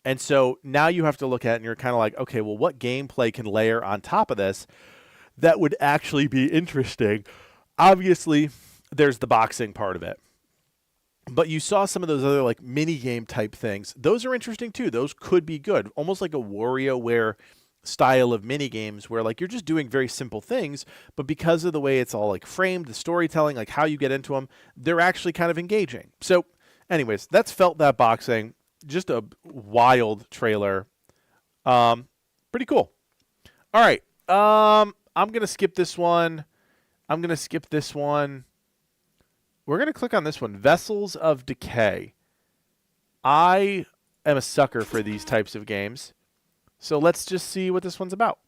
And so now you have to look at it and you're kind of like, okay, well, what gameplay can layer on top of this that would actually be interesting? Obviously, there's the boxing part of it. But you saw some of those other like mini game type things. Those are interesting too. Those could be good. Almost like a WarioWare style of mini games where like you're just doing very simple things, but because of the way it's all like framed, the storytelling, like how you get into them, they're actually kind of engaging. So anyways, that's Felt That Boxing. Just a wild trailer. Pretty cool. All right. I'm going to skip this one. We're going to click on this one. Vessels of Decay. I am a sucker for these types of games. So let's just see what this one's about.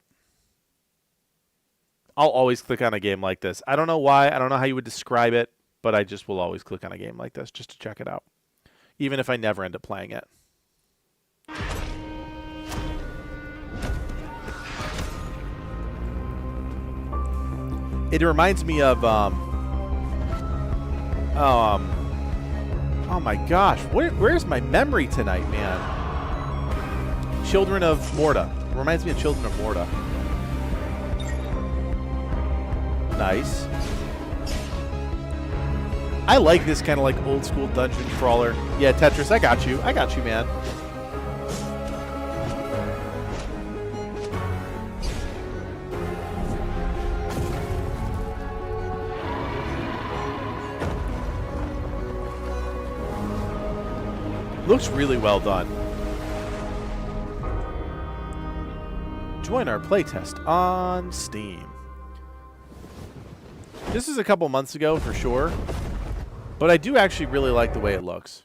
I'll always click on a game like this. I don't know why. I don't know how you would describe it, but I just will always click on a game like this just to check it out, even if I never end up playing it. It reminds me of oh my gosh, where's my memory tonight, man? Children of Morta. It reminds me of Children of Morta. Nice. I like this kind of like old school dungeon crawler. Yeah, Tetris, I got you, man. Looks really well done. Join our playtest on Steam. This is a couple months ago for sure, but I do actually really like the way it looks.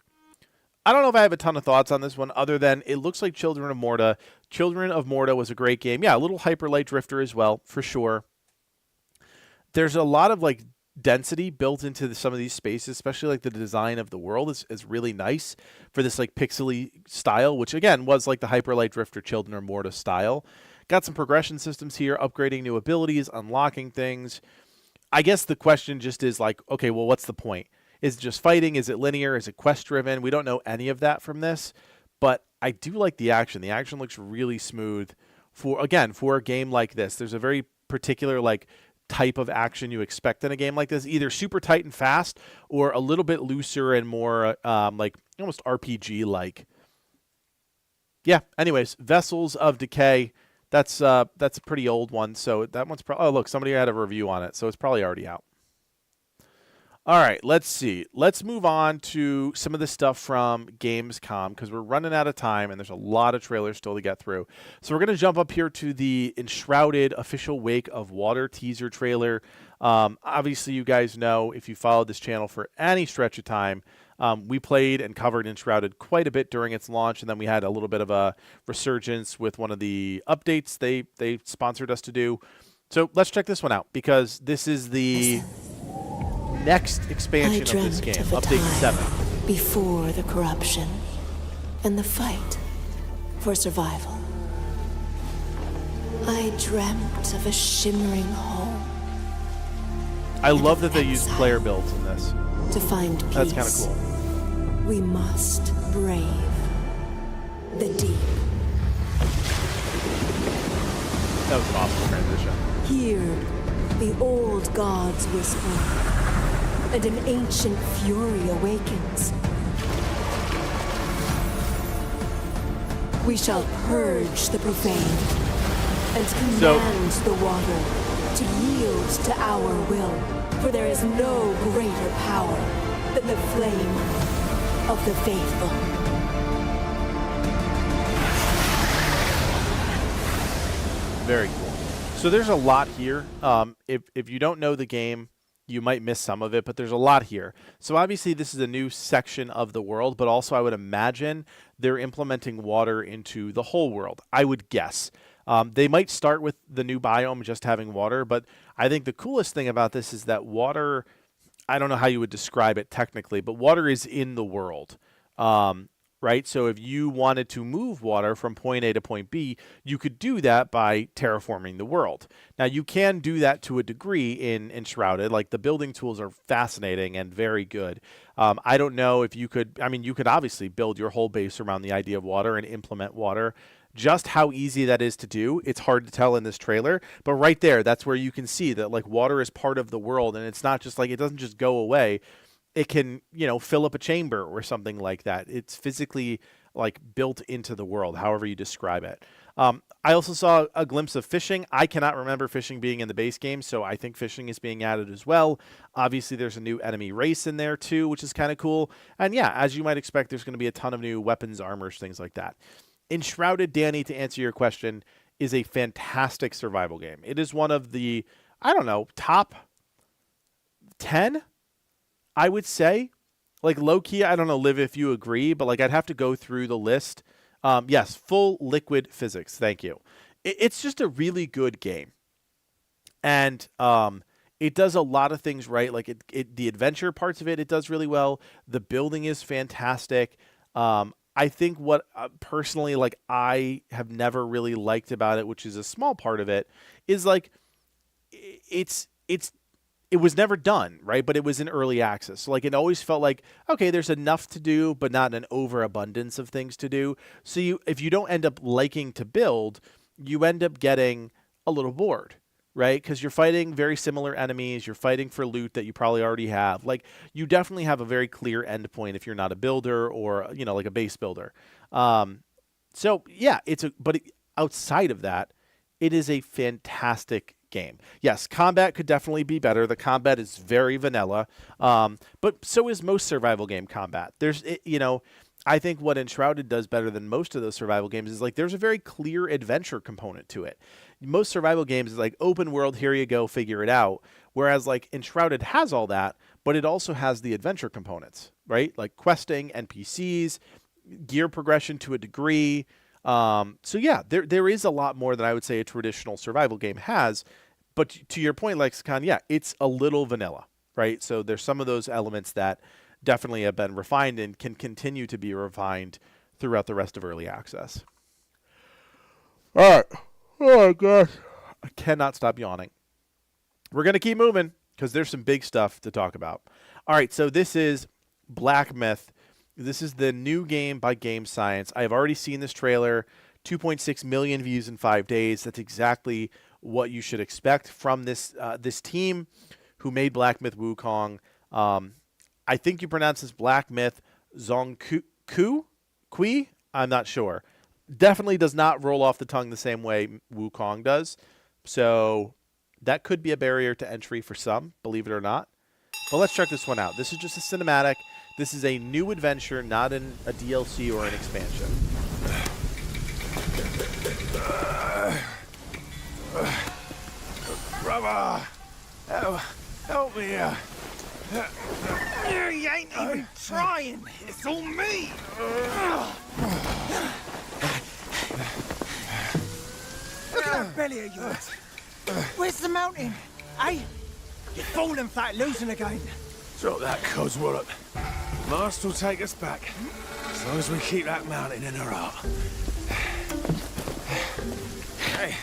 I don't know if I have a ton of thoughts on this one other than it looks like Children of Morta. Children of Morta was a great game. Yeah, a little Hyper Light Drifter as well, for sure. There's a lot of like density built into some of these spaces, especially like the design of the world is really nice for this like pixely style, which again was like the Hyper Light Drifter Children of Morta style. Got some progression systems here, upgrading new abilities, unlocking things. I guess the question just is like, okay, well, what's the point? Is it just fighting? Is it linear? Is it quest driven? We don't know any of that from this, but I do like the action. The action looks really smooth for a game like this. There's a very particular like type of action you expect in a game like this, either super tight and fast or a little bit looser and more like almost RPG like. Yeah, anyways, Vessels of Decay. That's a pretty old one, so that one's probably... Oh, look, somebody had a review on it, so it's probably already out. All right, let's see. Let's move on to some of the stuff from Gamescom, because we're running out of time, and there's a lot of trailers still to get through. So we're going to jump up here to the Enshrouded Official Wake of Water teaser trailer. Obviously, you guys know, if you followed this channel for any stretch of time, we played and covered Enshrouded quite a bit during its launch, and then we had a little bit of a resurgence with one of the updates they sponsored us to do. So let's check this one out, because this is the next expansion of this game, Update 7. Before the corruption and the fight for survival, I dreamt of a shimmering home. I love that they use player builds in this. To find peace, that's kind of cool. We must brave the deep. That was an awesome transition. Hear the old gods whisper, and an ancient fury awakens. We shall purge the profane and command the water to yield to our will, for there is no greater power than the flame of the faithful. Very cool. So there's a lot here. If you don't know the game, you might miss some of it, but there's a lot here. So obviously this is a new section of the world, but also I would imagine they're implementing water into the whole world. I would guess. They might start with the new biome just having water, but I think the coolest thing about this is that water, I don't know how you would describe it technically, but water is in the world. Right? So if you wanted to move water from point A to point B, you could do that by terraforming the world. Now, you can do that to a degree in Enshrouded. Like, the building tools are fascinating and very good. I don't know if you could, I mean, you could obviously build your whole base around the idea of water and implement water. Just how easy that is to do, it's hard to tell in this trailer. But right there, that's where you can see that, like, water is part of the world, and it's not just like, it doesn't just go away. It can, you know, fill up a chamber or something like that. It's physically, like, built into the world, however you describe it. I also saw a glimpse of fishing. I cannot remember fishing being in the base game, so I think fishing is being added as well. Obviously, there's a new enemy race in there too, which is kind of cool. And yeah, as you might expect, there's going to be a ton of new weapons, armors, things like that. Enshrouded, Danny, to answer your question, is a fantastic survival game. It is one of the, I don't know, top 10, I would say. Like, low-key, I don't know, Liv, if you agree, but, like, I'd have to go through the list. Yes, full liquid physics. Thank you. It's just a really good game. And it does a lot of things right. Like, the adventure parts of it, it does really well. The building is fantastic. I think what personally, like, I have never really liked about it, which is a small part of it, is, like, it was never done, right? But it was in early access. So, like, it always felt like, okay, there's enough to do, but not an overabundance of things to do. So if you don't end up liking to build, you end up getting a little bored, right? Because you're fighting very similar enemies. You're fighting for loot that you probably already have. Like, you definitely have a very clear endpoint if you're not a builder or, you know, like a base builder. So yeah, but outside of that, it is a fantastic game. Yes, combat could definitely be better. The combat is very vanilla, but so is most survival game combat. I think what Enshrouded does better than most of those survival games is, like, there's a very clear adventure component to it. Most survival games is like open world, here you go, figure it out. Whereas, like, Enshrouded has all that, but it also has the adventure components, right? Like questing, NPCs, gear progression to a degree. So yeah, there is a lot more than I would say a traditional survival game has. But to your point, Lexicon, yeah, it's a little vanilla, right? So there's some of those elements that definitely have been refined and can continue to be refined throughout the rest of early access. All right. Oh, gosh. I cannot stop yawning. We're going to keep moving because there's some big stuff to talk about. All right, so this is Black Myth. This is the new game by Game Science. I have already seen this trailer. 2.6 million views in 5 days. That's exactly what you should expect from this team who made Black Myth Wukong. I think you pronounce this Black Myth Zhongqi? I'm not sure. Definitely does not roll off the tongue the same way Wukong does. So that could be a barrier to entry for some, believe it or not. But let's check this one out. This is just a cinematic. This is a new adventure, not a DLC or an expansion. Brother, help me here. You ain't even trying. It's all me. Look at that belly of yours. Where's the mountain? Hey, you're falling flat, losing again. Drop that coswallop. Master will take us back, as long as we keep that mountain in her heart. Hey.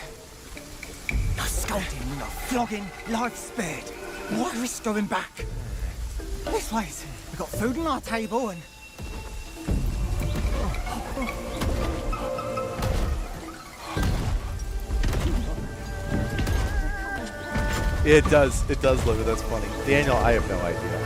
No scolding, no flogging, life spared. Why risk going back? This ways. We've got food on our table and... It does live it. That's funny. Daniel, I have no idea.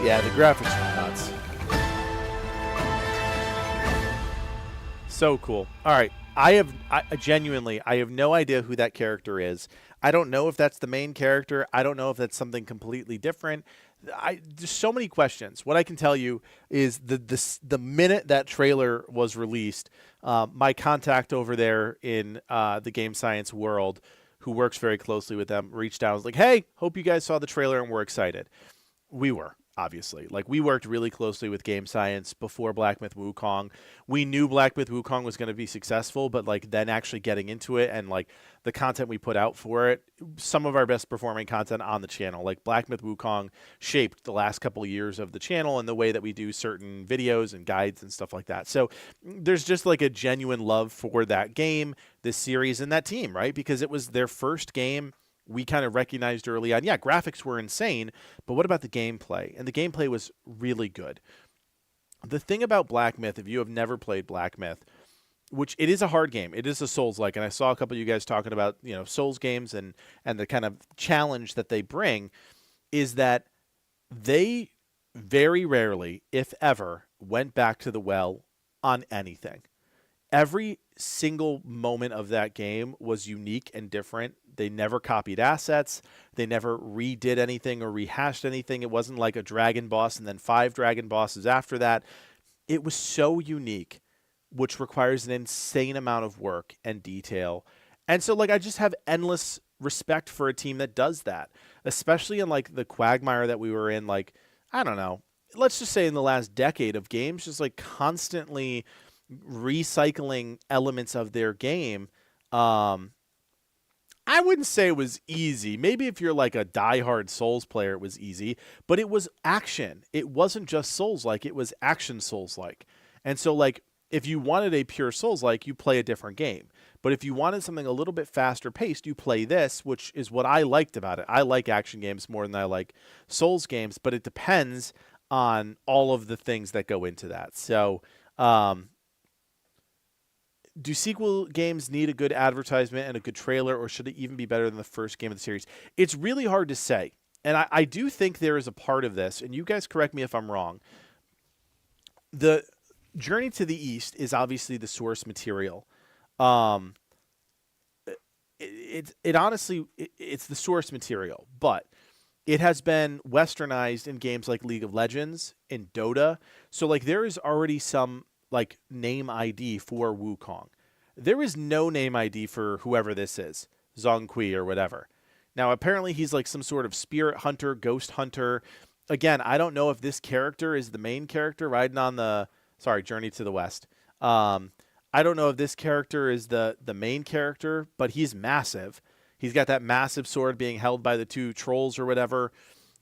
Yeah, the graphics are nuts. So cool. All right. I genuinely, I have no idea who that character is. I don't know if that's the main character. I don't know if that's something completely different. There's so many questions. What I can tell you is the minute that trailer was released, my contact over there in the game science world, who works very closely with them, reached out and was like, hey, hope you guys saw the trailer and we're excited. We were. Obviously, like, we worked really closely with Game Science before Black Myth Wukong. We knew Black Myth Wukong was going to be successful, but like then actually getting into it and like the content we put out for it, some of our best performing content on the channel, like Black Myth Wukong shaped the last couple of years of the channel and the way that we do certain videos and guides and stuff like that. So there's just like a genuine love for that game, this series, and that team, right? Because it was their first game. We kind of recognized early on, yeah, graphics were insane, but what about the gameplay? And the gameplay was really good. The thing about Black Myth, if you have never played Black Myth, which it is a hard game, it is a Souls-like, and I saw a couple of you guys talking about, you know, Souls games and the kind of challenge that they bring, is that they very rarely, if ever, went back to the well on anything. Every single moment of that game was unique and different. They never copied assets. They never redid anything or rehashed anything. It wasn't like a dragon boss and then 5 dragon bosses after that. It was so unique, which requires an insane amount of work and detail. And so, like, I just have endless respect for a team that does that, especially in, like, the quagmire that we were in, like, I don't know, let's just say in the last decade of games, just, like, constantly recycling elements of their game. I wouldn't say it was easy. Maybe if you're like a diehard Souls player, it was easy, but it was action. It wasn't just Souls-like, it was action Souls-like. And so, like, if you wanted a pure Souls-like, you play a different game. But if you wanted something a little bit faster paced, you play this, which is what I liked about it. I like action games more than I like Souls games, but it depends on all of the things that go into that. So, do sequel games need a good advertisement and a good trailer, or should it even be better than the first game of the series? It's really hard to say. And I do think there is a part of this, and you guys correct me if I'm wrong. The Journey to the East is obviously the source material. It honestly, it's the source material, but it has been westernized in games like League of Legends, in Dota. So, like, there is already some like name ID for Wukong. There is no name ID for whoever this is, Zhong Kui or whatever. Now, apparently he's like some sort of spirit hunter, ghost hunter. Again, I don't know if this character is the main character riding on the, Journey to the West. I don't know if this character is the main character, but he's massive. He's got that massive sword being held by the 2 trolls or whatever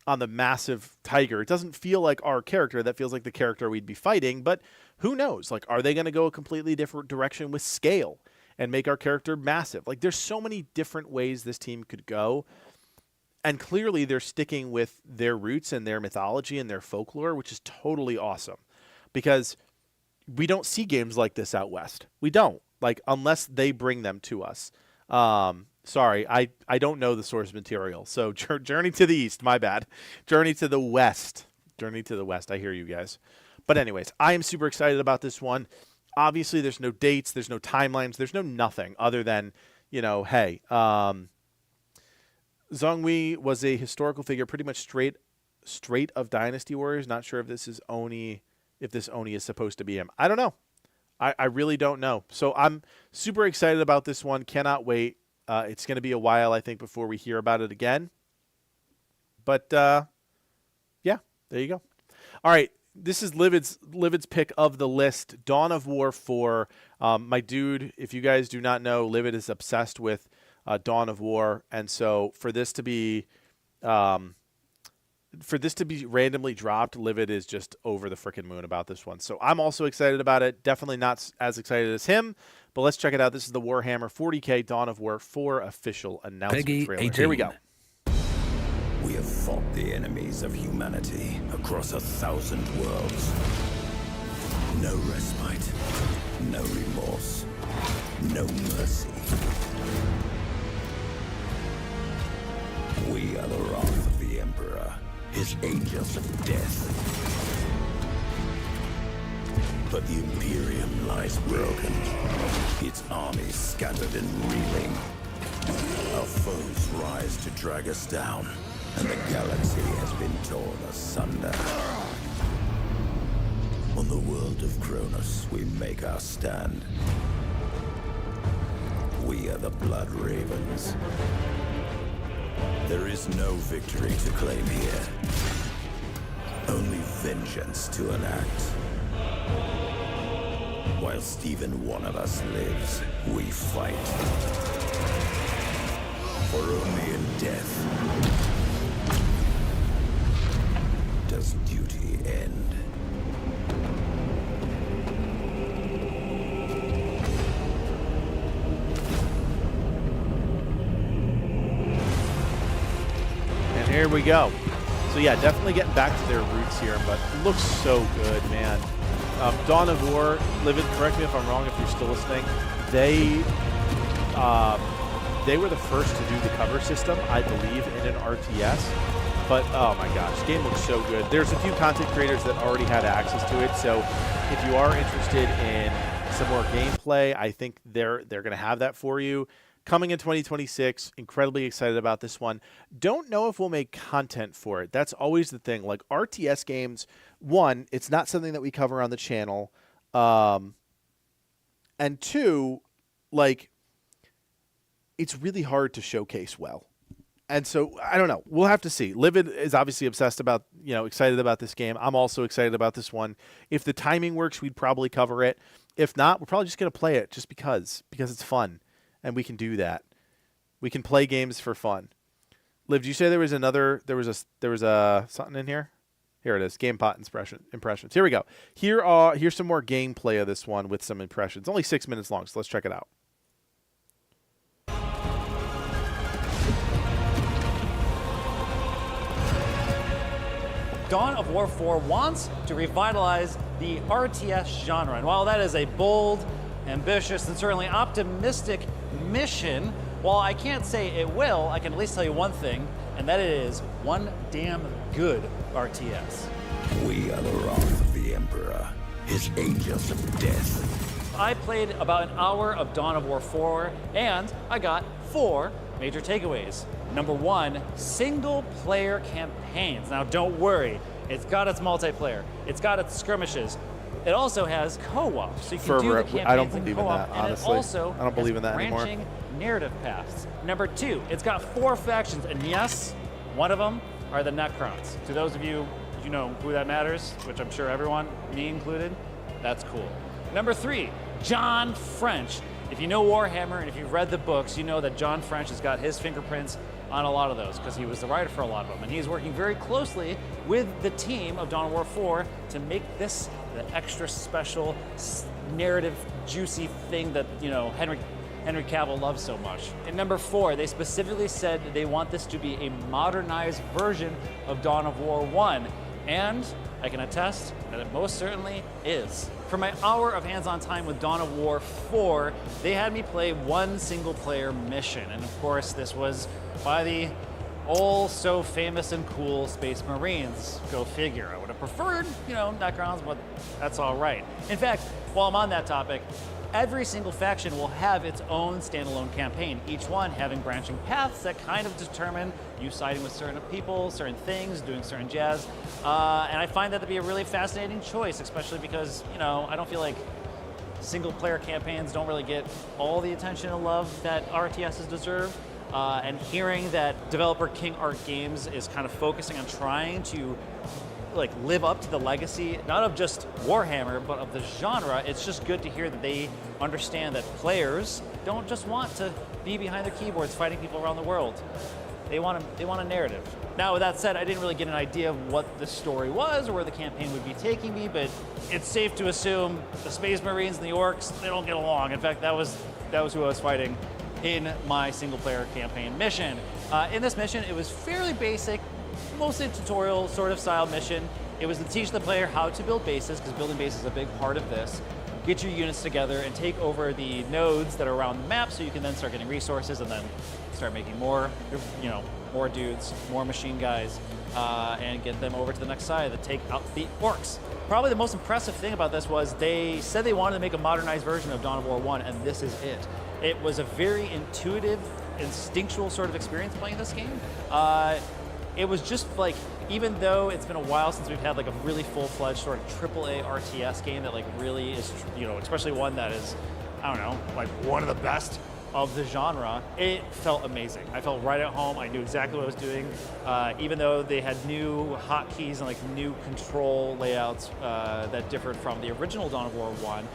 on the massive tiger. It doesn't feel like our character. That feels like the character we'd be fighting, but who knows? Like, are they going to go a completely different direction with scale and make our character massive? Like, there's so many different ways this team could go. And clearly they're sticking with their roots and their mythology and their folklore, which is totally awesome, because we don't see games like this out west. We don't, like, unless they bring them to us. Sorry, I don't know the source material. So Journey to the East, my bad. Journey to the West. Journey to the West. I hear you guys. But anyways, I am super excited about this one. Obviously, there's no dates, there's no timelines, there's no nothing other than, you know, hey, Zhong Kui was a historical figure, pretty much straight of Dynasty Warriors. Not sure if this is Oni, if this Oni is supposed to be him. I don't know. I really don't know. So I'm super excited about this one. Cannot wait. It's going to be a while, I think, before we hear about it again. But, yeah, there you go. All right. This is Livid's pick of the list, Dawn of War 4. My dude, if you guys do not know, Livid is obsessed with Dawn of War, and so for this to be randomly dropped, Livid is just over the freaking moon about this one. So I'm also excited about it. Definitely not as excited as him, but let's check it out. This is the Warhammer 40K Dawn of War 4 official announcement Peggy trailer. 18. Here we go. We have fought the enemies of humanity across 1,000 worlds. No respite, no remorse, no mercy. We are the wrath of the Emperor. his angels of death. But the Imperium lies broken, its armies scattered and reeling. Our foes rise to drag us down, and the galaxy has been torn asunder. On the world of Kronos, we make our stand. We are the Blood Ravens. There is no victory to claim here. Only vengeance to enact. Whilst even one of us lives, we fight. For only in death does duty end. And here we go. So yeah, definitely getting back to their roots here, but it looks so good, man. Dawn of War, Livid, correct me if I'm wrong if you're still listening, they were the first to do the cover system, I believe, in an RTS. But, oh my gosh, this game looks so good. There's a few content creators that already had access to it, so if you are interested in some more gameplay, I think they're going to have that for you. Coming in 2026, incredibly excited about this one. Don't know if we'll make content for it. That's always the thing. Like RTS games, one, it's not something that we cover on the channel. And two, like, it's really hard to showcase well. And so, I don't know. We'll have to see. Livid is obviously obsessed about, excited about this game. I'm also excited about this one. If the timing works, we'd probably cover it. If not, we're probably just going to play it just because it's fun. And we can do that. We can play games for fun. Liv, did you say there was something in here? Here it is. GamePot impressions. Here we go. Here's some more gameplay of this one with some impressions. Only 6 minutes long, so let's check it out. Dawn of War 4 wants to revitalize the RTS genre. And while that is a bold, ambitious, and certainly optimistic mission, while I can't say it will, I can at least tell you one thing, and that it is one damn good RTS. We are the wrath of the Emperor, his angels of death. I played about an hour of Dawn of War 4, and I got 4 major takeaways. Number 1, single-player campaigns. Now, don't worry. It's got its multiplayer. It's got its skirmishes. It also has co-op, so you can do the campaigns I don't believe in co-op, in that, honestly. And it also I don't believe in that anymore. branching narrative paths. Number 2, it's got 4 factions, and yes, one of them are the Necrons. To those of you who know who that matters, which I'm sure everyone, me included, that's cool. Number 3, John French. If you know Warhammer and if you've read the books, you know that John French has got his fingerprints on a lot of those because he was the writer for a lot of them. And he's working very closely with the team of Dawn of War 4 to make this the extra special narrative juicy thing that, Henry Cavill loves so much. And number 4, they specifically said they want this to be a modernized version of Dawn of War 1. And I can attest that it most certainly is. For my hour of hands-on time with Dawn of War 4, they had me play one single-player mission. And of course, this was by the so famous and cool Space Marines. Go figure. I would have preferred, Necrons, but that's all right. In fact, while I'm on that topic, every single faction will have its own standalone campaign, each one having branching paths that kind of determine you siding with certain people, certain things, doing certain jazz. And I find that to be a really fascinating choice, especially because, I don't feel like single-player campaigns don't really get all the attention and love that RTSs deserve. And hearing that developer King Art Games is kind of focusing on trying to live up to the legacy, not of just Warhammer, but of the genre, it's just good to hear that they understand that players don't just want to be behind their keyboards fighting people around the world. They want a narrative. Now, with that said, I didn't really get an idea of what the story was or where the campaign would be taking me, but it's safe to assume the Space Marines and the Orcs, they don't get along. In fact, that was who I was fighting in my single-player campaign mission. In this mission, it was fairly basic, mostly tutorial sort of style mission. It was to teach the player how to build bases, because building bases is a big part of this. Get your units together and take over the nodes that are around the map so you can then start getting resources and then start making more more dudes, more machine guys, and get them over to the next side to take out the orcs. Probably the most impressive thing about this was they said they wanted to make a modernized version of Dawn of War 1, and this is it. It was a very intuitive, instinctual sort of experience playing this game. It was just like, even though it's been a while since we've had like a really full-fledged sort of AAA RTS game that like really is, you know, especially one that is, I don't know, like one of the best of the genre, it felt amazing. I felt right at home. I knew exactly what I was doing. Even though they had new hotkeys and like new control layouts that differed from the original Dawn of War 1,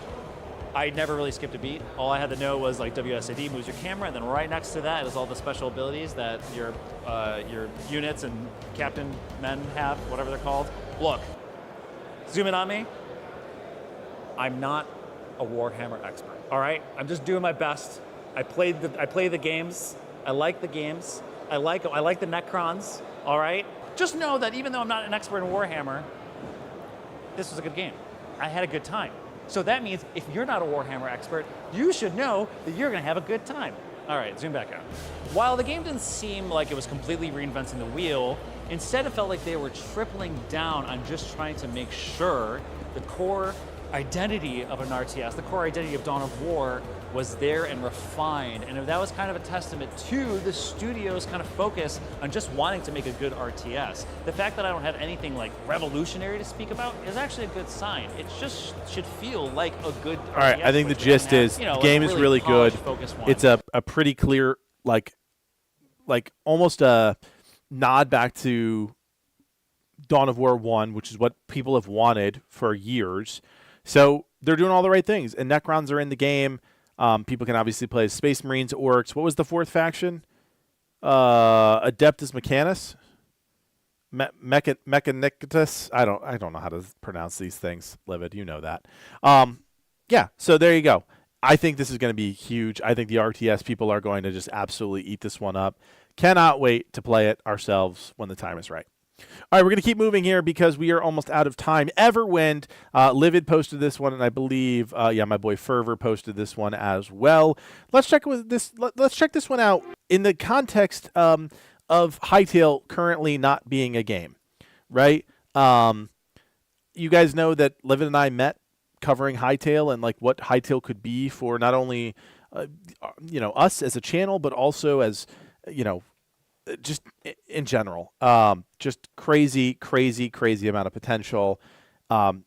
I never really skipped a beat. All I had to know was like WSAD moves your camera, and then right next to that is all the special abilities that your units and captain men have, whatever they're called. Look, zoom in on me. I'm not a Warhammer expert. All right, I'm just doing my best. I play the games. I like the games. I like the Necrons. All right. Just know that even though I'm not an expert in Warhammer, this was a good game. I had a good time. So that means if you're not a Warhammer expert, you should know that you're going to have a good time. All right, zoom back out. While the game didn't seem like it was completely reinventing the wheel, instead it felt like they were tripling down on just trying to make sure the core identity of an RTS, the core identity of Dawn of War, was there and refined. And that was kind of a testament to the studio's kind of focus on just wanting to make a good RTS. The fact that I don't have anything like revolutionary to speak about is actually a good sign. It just should feel like a good RTS. All right, I think the gist is the game is really good. It's a pretty clear, like almost a nod back to Dawn of War 1, which is what people have wanted for years. So they're doing all the right things, and Necrons are in the game. People can obviously play as Space Marines, Orcs. What was the fourth faction? Adeptus Mechanicus? Mechanicus? I don't know how to pronounce these things. Livid, you know that. Yeah, so there you go. I think this is going to be huge. I think the RTS people are going to just absolutely eat this one up. Cannot wait to play it ourselves when the time is right. All right, we're going to keep moving here because we are almost out of time. Everwind, Livid posted this one, and I believe, my boy Fervor posted this one as well. Let's check this one out in the context of Hytale currently not being a game, right? You guys know that Livid and I met covering Hytale and like what Hytale could be for not only us as a channel, but also as just in general, just crazy amount of potential.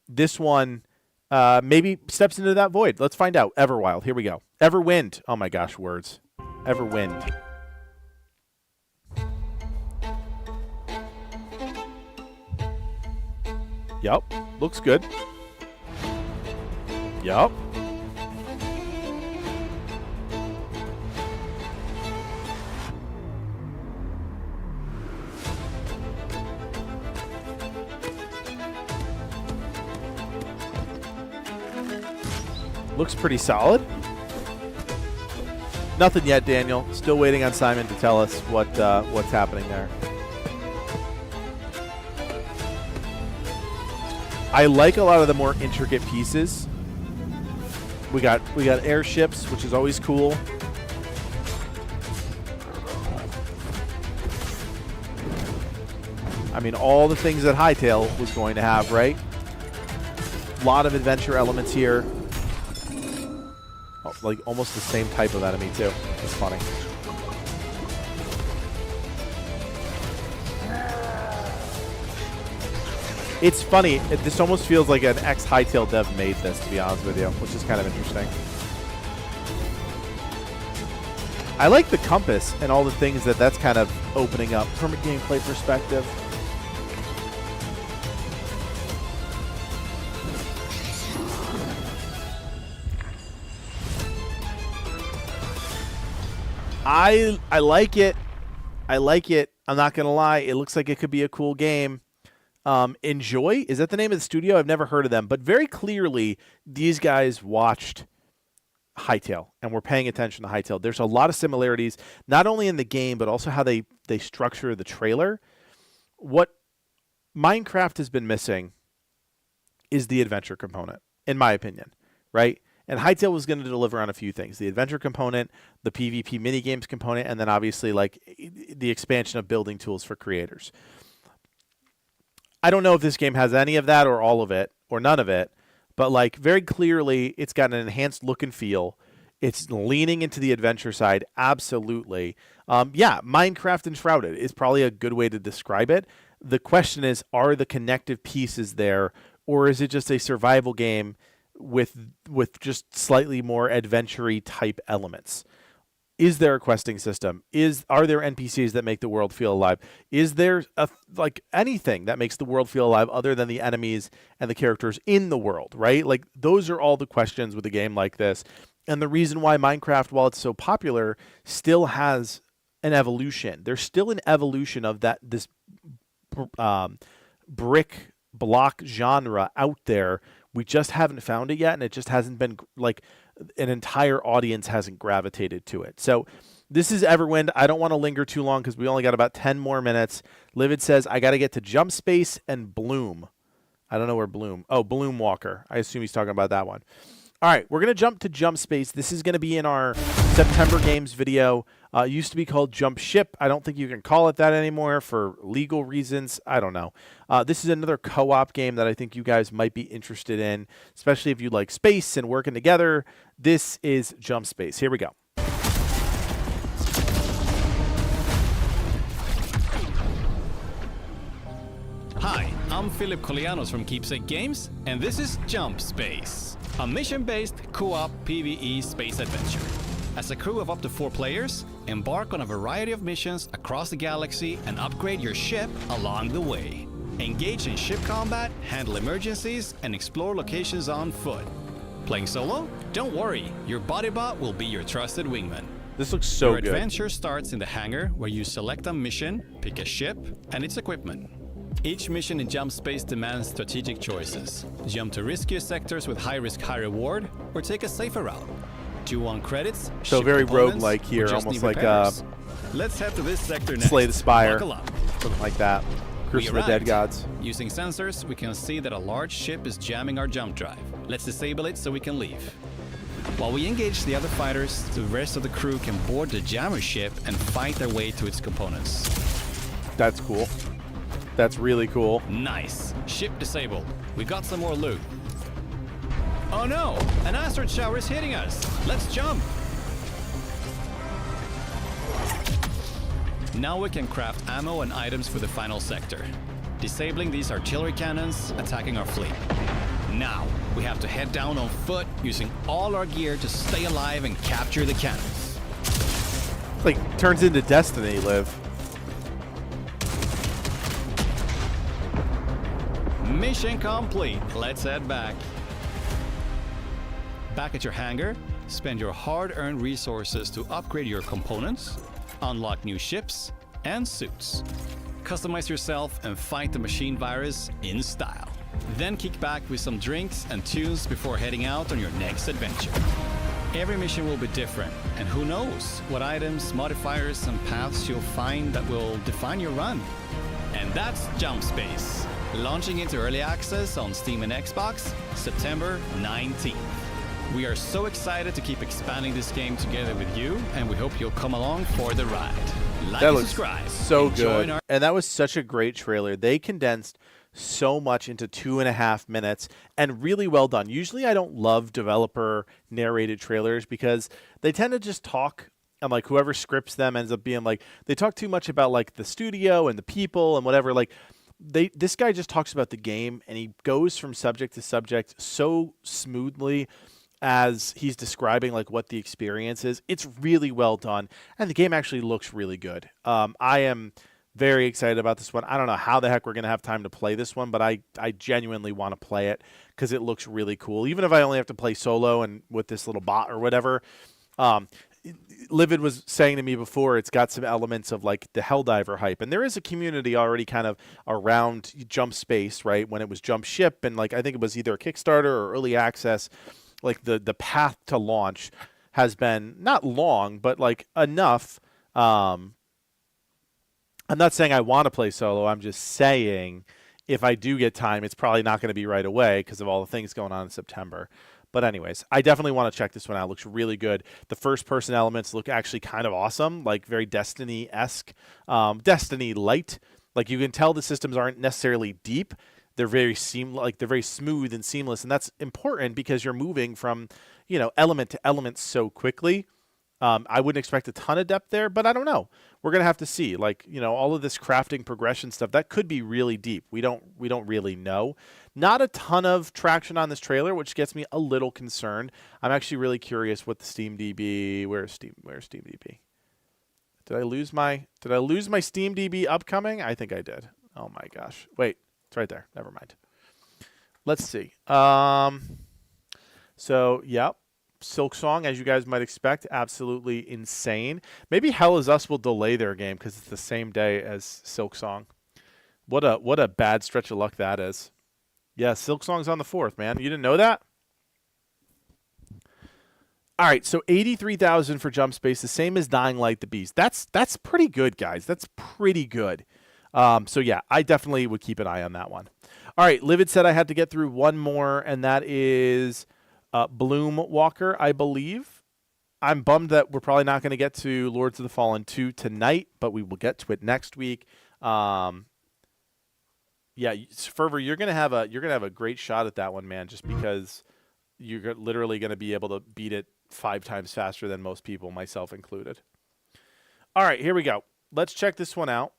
This one maybe steps into that void. Let's find out. Everwild. Here we go. Everwind. Oh my gosh, words. Everwind. Yep. Looks good. Yep. Looks pretty solid. Nothing yet, Daniel. Still waiting on Simon to tell us what's happening there. I like a lot of the more intricate pieces. We got airships, which is always cool. I mean, all the things that Hytale was going to have, right? A lot of adventure elements here. Like almost the same type of enemy too. It's funny. It's funny. This almost feels like an ex-Hytale dev made this, to be honest with you, which is kind of interesting. I like the compass and all the things that's kind of opening up from a gameplay perspective. I like it. I like it. I'm not going to lie. It looks like it could be a cool game. Enjoy? Is that the name of the studio? I've never heard of them. But very clearly, these guys watched Hytale and were paying attention to Hytale. There's a lot of similarities, not only in the game, but also how they structure the trailer. What Minecraft has been missing is the adventure component, in my opinion, right? And Hytale was going to deliver on a few things: the adventure component, the PvP minigames component, and then obviously like the expansion of building tools for creators. I don't know if this game has any of that or all of it or none of it, but like very clearly it's got an enhanced look and feel. It's leaning into the adventure side, absolutely. Yeah, Minecraft Enshrouded is probably a good way to describe it. The question is, are the connective pieces there, or is it just a survival game with just slightly more adventure-y type elements? Is there a questing system? Are there NPCs that make the world feel alive? Is there like anything that makes the world feel alive other than the enemies and the characters in the world, right? Like those are all the questions with a game like this. And the reason why Minecraft, while it's so popular, still has an evolution. There's still an evolution of this brick block genre out there. We just haven't found it yet, and it just hasn't been like an entire audience hasn't gravitated to it. So this is Everwind. I don't want to linger too long because we only got about 10 more minutes. Livid says, I got to get to Jump Space and Bloom. I don't know where Bloom. Oh, Bloom Walker. I assume he's talking about that one. All right, we're going to jump to Jump Space. This is going to be in our September Games video. It used to be called Jump Ship. I don't think you can call it that anymore for legal reasons. I don't know. This is another co-op game that I think you guys might be interested in, especially if you like space and working together. This is Jump Space. Here we go. Hi, I'm Philip Kolianos from Keepsake Games, and this is Jump Space, a mission-based co-op PvE space adventure. As a crew of up to 4 players, embark on a variety of missions across the galaxy and upgrade your ship along the way. Engage in ship combat, handle emergencies, and explore locations on foot. Playing solo? Don't worry, your bodybot will be your trusted wingman. This looks so good. Your good. adventure starts in the hangar, where you select a mission, pick a ship, and its equipment. Each mission in Jump Space demands strategic choices. Jump to riskier sectors with high risk, high reward, or take a safer route. Do you want credits? So very roguelike here, almost like let's head to this sector next. Slay the Spire, Buckle up. something like that. Curse of the Dead Gods. Using sensors, we can see that a large ship is jamming our jump drive. Let's disable it so we can leave. While we engage the other fighters, the rest of the crew can board the jammer ship and fight their way to its components. That's cool. That's really cool. Nice. Ship disabled. We got some more loot. Oh no! An asteroid shower is hitting us! Let's jump! Now we can craft ammo and items for the final sector. Disabling these artillery cannons, attacking our fleet. Now, we have to head down on foot using all our gear to stay alive and capture the cannons. Like, turns into Destiny, Liv. Mission complete. Let's head back. Back at your hangar, spend your hard-earned resources to upgrade your components, unlock new ships and suits. Customize yourself and fight the machine virus in style. Then kick back with some drinks and tunes before heading out on your next adventure. Every mission will be different, and who knows what items, modifiers, and paths you'll find that will define your run. And that's Jump Space, launching into early access on Steam and Xbox September 19th. We are so excited to keep expanding this game together with you, and we hope you'll come along for the ride. Like That and looks subscribe. so Join good. And that was such a great trailer. They condensed so much into 2.5 minutes, and really well done. Usually I don't love developer narrated trailers because they tend to just talk, and like whoever scripts them ends up being like, they talk too much about like the studio and the people and whatever. Like this guy just talks about the game, and he goes from subject to subject so smoothly as he's describing like what the experience is. It's really well done, and the game actually looks really good. I am very excited about this one. I don't know how the heck we're going to have time to play this one, but I genuinely want to play it because it looks really cool. Even if I only have to play solo and with this little bot or whatever. Livid was saying to me before, it's got some elements of like the Helldiver hype, and there is a community already kind of around Jump Space, right? When it was Jump Ship, and like I think it was either a Kickstarter or early access. Like the path to launch has been not long, but like enough. I'm not saying I want to play solo. I'm just saying if I do get time, it's probably not going to be right away because of all the things going on in September. But anyways, I definitely want to check this one out. It looks really good. The first-person elements look actually kind of awesome, like very Destiny-esque, Destiny-light. Like you can tell the systems aren't necessarily deep. They're very they're very smooth and seamless, and that's important because you're moving from, element to element so quickly. I wouldn't expect a ton of depth there, but I don't know. We're gonna have to see. Like, all of this crafting progression stuff that could be really deep. We don't really know. Not a ton of traction on this trailer, which gets me a little concerned. I'm actually really curious what the SteamDB. Where's SteamDB? Did I lose my SteamDB upcoming? I think I did. Oh my gosh. Wait, it's right there. Never mind. Let's see. So, yep. Silksong, as you guys might expect, absolutely insane. Maybe Hell Is Us will delay their game because it's the same day as Silksong. What a bad stretch of luck that is. Yeah, Silksong's on the 4th, man. You didn't know that? All right, so 83,000 for Jump Space, the same as Dying Light the Beast. That's pretty good, guys. That's pretty good. So yeah, I definitely would keep an eye on that one. All right, Livid said I had to get through one more, and that is Bloom Walker, I believe. I'm bummed that we're probably not going to get to Lords of the Fallen 2 tonight, but we will get to it next week. Yeah, Fervor, you're gonna have a great shot at that one, man. Just because you're literally gonna be able to beat it 5 times faster than most people, myself included. All right, here we go. Let's check this one out.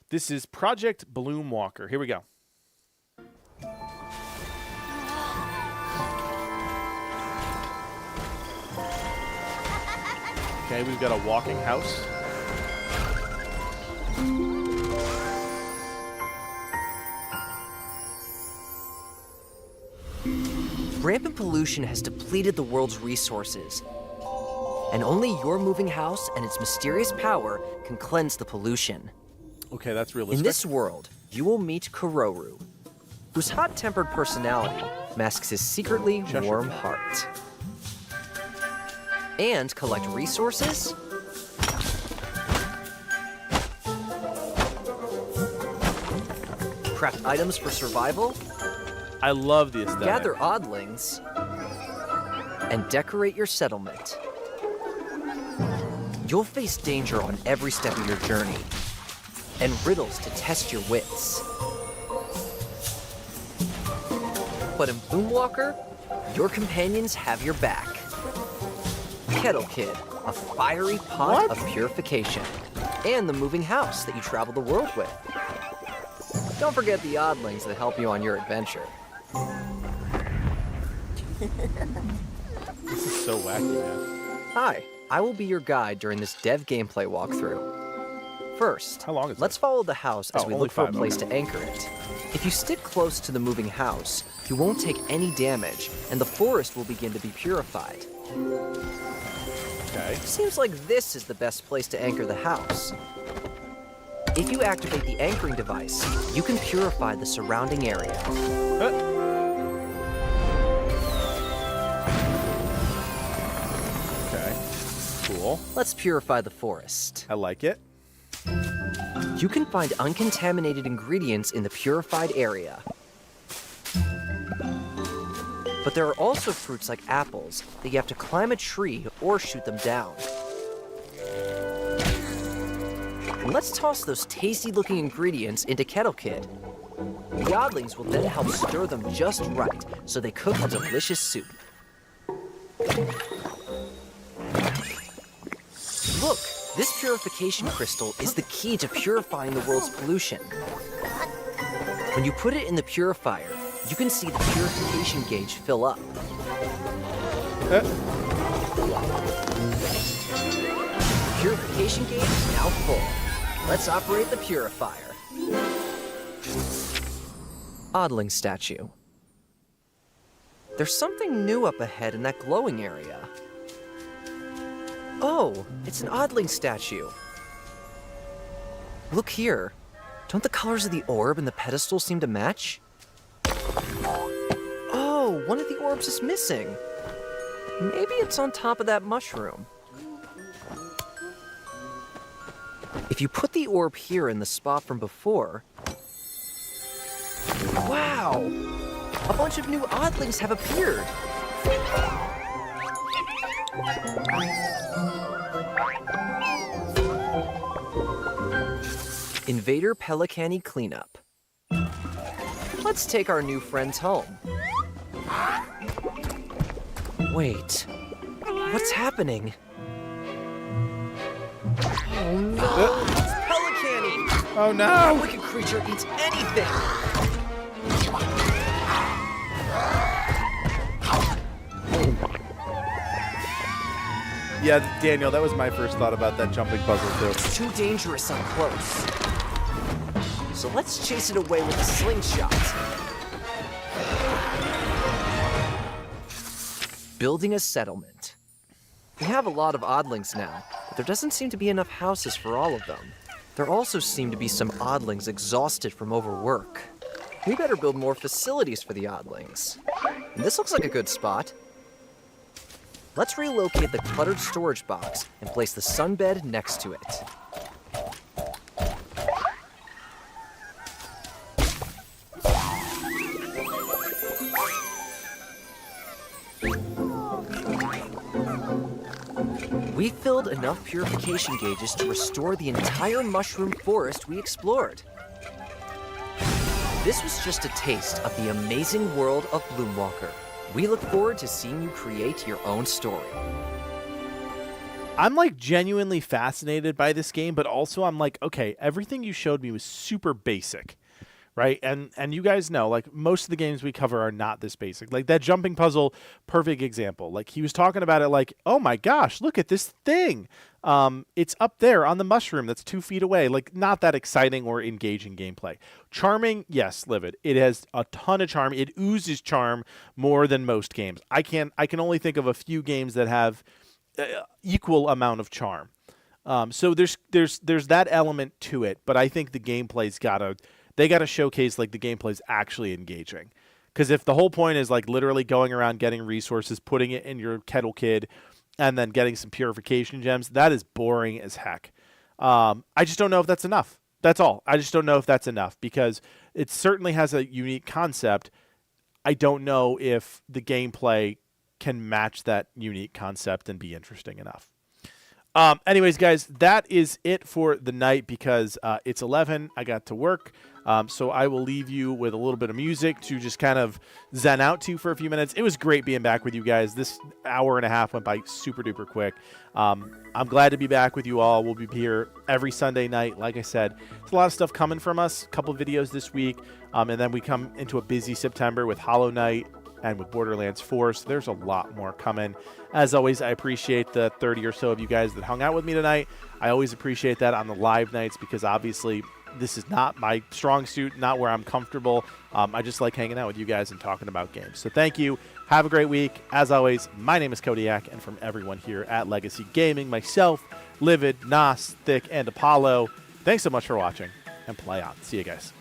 This is Project Bloom Walker. Here we go. Okay, we've got a walking house. Rampant pollution has depleted the world's resources. And only your moving house and its mysterious power can cleanse the pollution. Okay, that's realistic. In this world, you will meet Kororu, whose hot-tempered personality masks his secretly warm heart. And collect resources, craft items for survival, I love the aesthetic. Gather oddlings, and decorate your settlement. You'll face danger on every step of your journey, and riddles to test your wits. But in Bloomwalker, your companions have your back. Kettle Kid, a fiery pot of purification, and the moving house that you travel the world with. Don't forget the oddlings that help you on your adventure. This is so wacky, man. Hi, I will be your guide during this dev gameplay walkthrough. First, how long is let's follow the house as we only look for a 5, place okay. to anchor it. If you stick close to the moving house, you won't take any damage, and the forest will begin to be purified. Okay. Seems like this is the best place to anchor the house. If you activate the anchoring device, you can purify the surrounding area. Okay. Cool. Let's purify the forest. I like it. You can find uncontaminated ingredients in the purified area. But there are also fruits like apples that you have to climb a tree or shoot them down. And let's toss those tasty-looking ingredients into Kettle Kid. The oddlings will then help stir them just right so they cook a delicious soup. Look, this purification crystal is the key to purifying the world's pollution. When you put it in the purifier, you can see the purification gauge fill up. Purification gauge is now full. Let's operate the purifier. Oddling statue. There's something new up ahead in that glowing area. Oh, it's an oddling statue. Look here. Don't the colors of the orb and the pedestal seem to match? Oh, one of the orbs is missing. Maybe it's on top of that mushroom. If you put the orb here in the spot from before... Wow! A bunch of new oddlings have appeared. Invader Pelicani cleanup. Let's take our new friends home. Wait, what's happening? Oh no, it's Pelicani! Oh no! That wicked creature eats anything! Yeah, Daniel, that was my first thought about that jumping puzzle too. It's too dangerous up close. So let's chase it away with a slingshot. Building a settlement. We have a lot of oddlings now, but there doesn't seem to be enough houses for all of them. There also seem to be some oddlings exhausted from overwork. We better build more facilities for the oddlings. And this looks like a good spot. Let's relocate the cluttered storage box and place the sunbed next to it. We filled enough purification gauges to restore the entire mushroom forest we explored. This was just a taste of the amazing world of Bloomwalker. We look forward to seeing you create your own story. I'm like genuinely fascinated by this game, but also I'm like, okay, everything you showed me was super basic, right? And you guys know, like, most of the games we cover are not this basic. Like that jumping puzzle, perfect example. Like he was talking about it like, oh my gosh, look at this thing. It's up there on the mushroom that's 2 feet away. Like, not that exciting or engaging gameplay. Charming, yes, Livid. It has a ton of charm. It oozes charm more than most games. I can only think of a few games that have equal amount of charm. So there's that element to it, but I think the gameplay's gotta showcase like the gameplay's actually engaging. Because if the whole point is like literally going around getting resources, putting it in your Kettle Kid, and then getting some purification gems, that is boring as heck. I just don't know if that's enough. That's all. I just don't know if that's enough because it certainly has a unique concept. I don't know if the gameplay can match that unique concept and be interesting enough. Anyways, guys, that is it for the night because it's 11. I got to work. So I will leave you with a little bit of music to just kind of zen out to for a few minutes. It was great being back with you guys. This hour and a half went by super duper quick. I'm glad to be back with you all. We'll be here every Sunday night. Like I said, there's a lot of stuff coming from us. A couple videos this week. And then we come into a busy September with Hollow Knight and with Borderlands 4. So there's a lot more coming. As always, I appreciate the 30 or so of you guys that hung out with me tonight. I always appreciate that on the live nights because obviously this is not my strong suit, not where I'm comfortable. I just like hanging out with you guys and talking about games. So thank you. Have a great week. As always, my name is Kodiak, and from everyone here at Legacy Gaming, myself, Livid, Nas, Thick, and Apollo, thanks so much for watching, and play on. See you guys.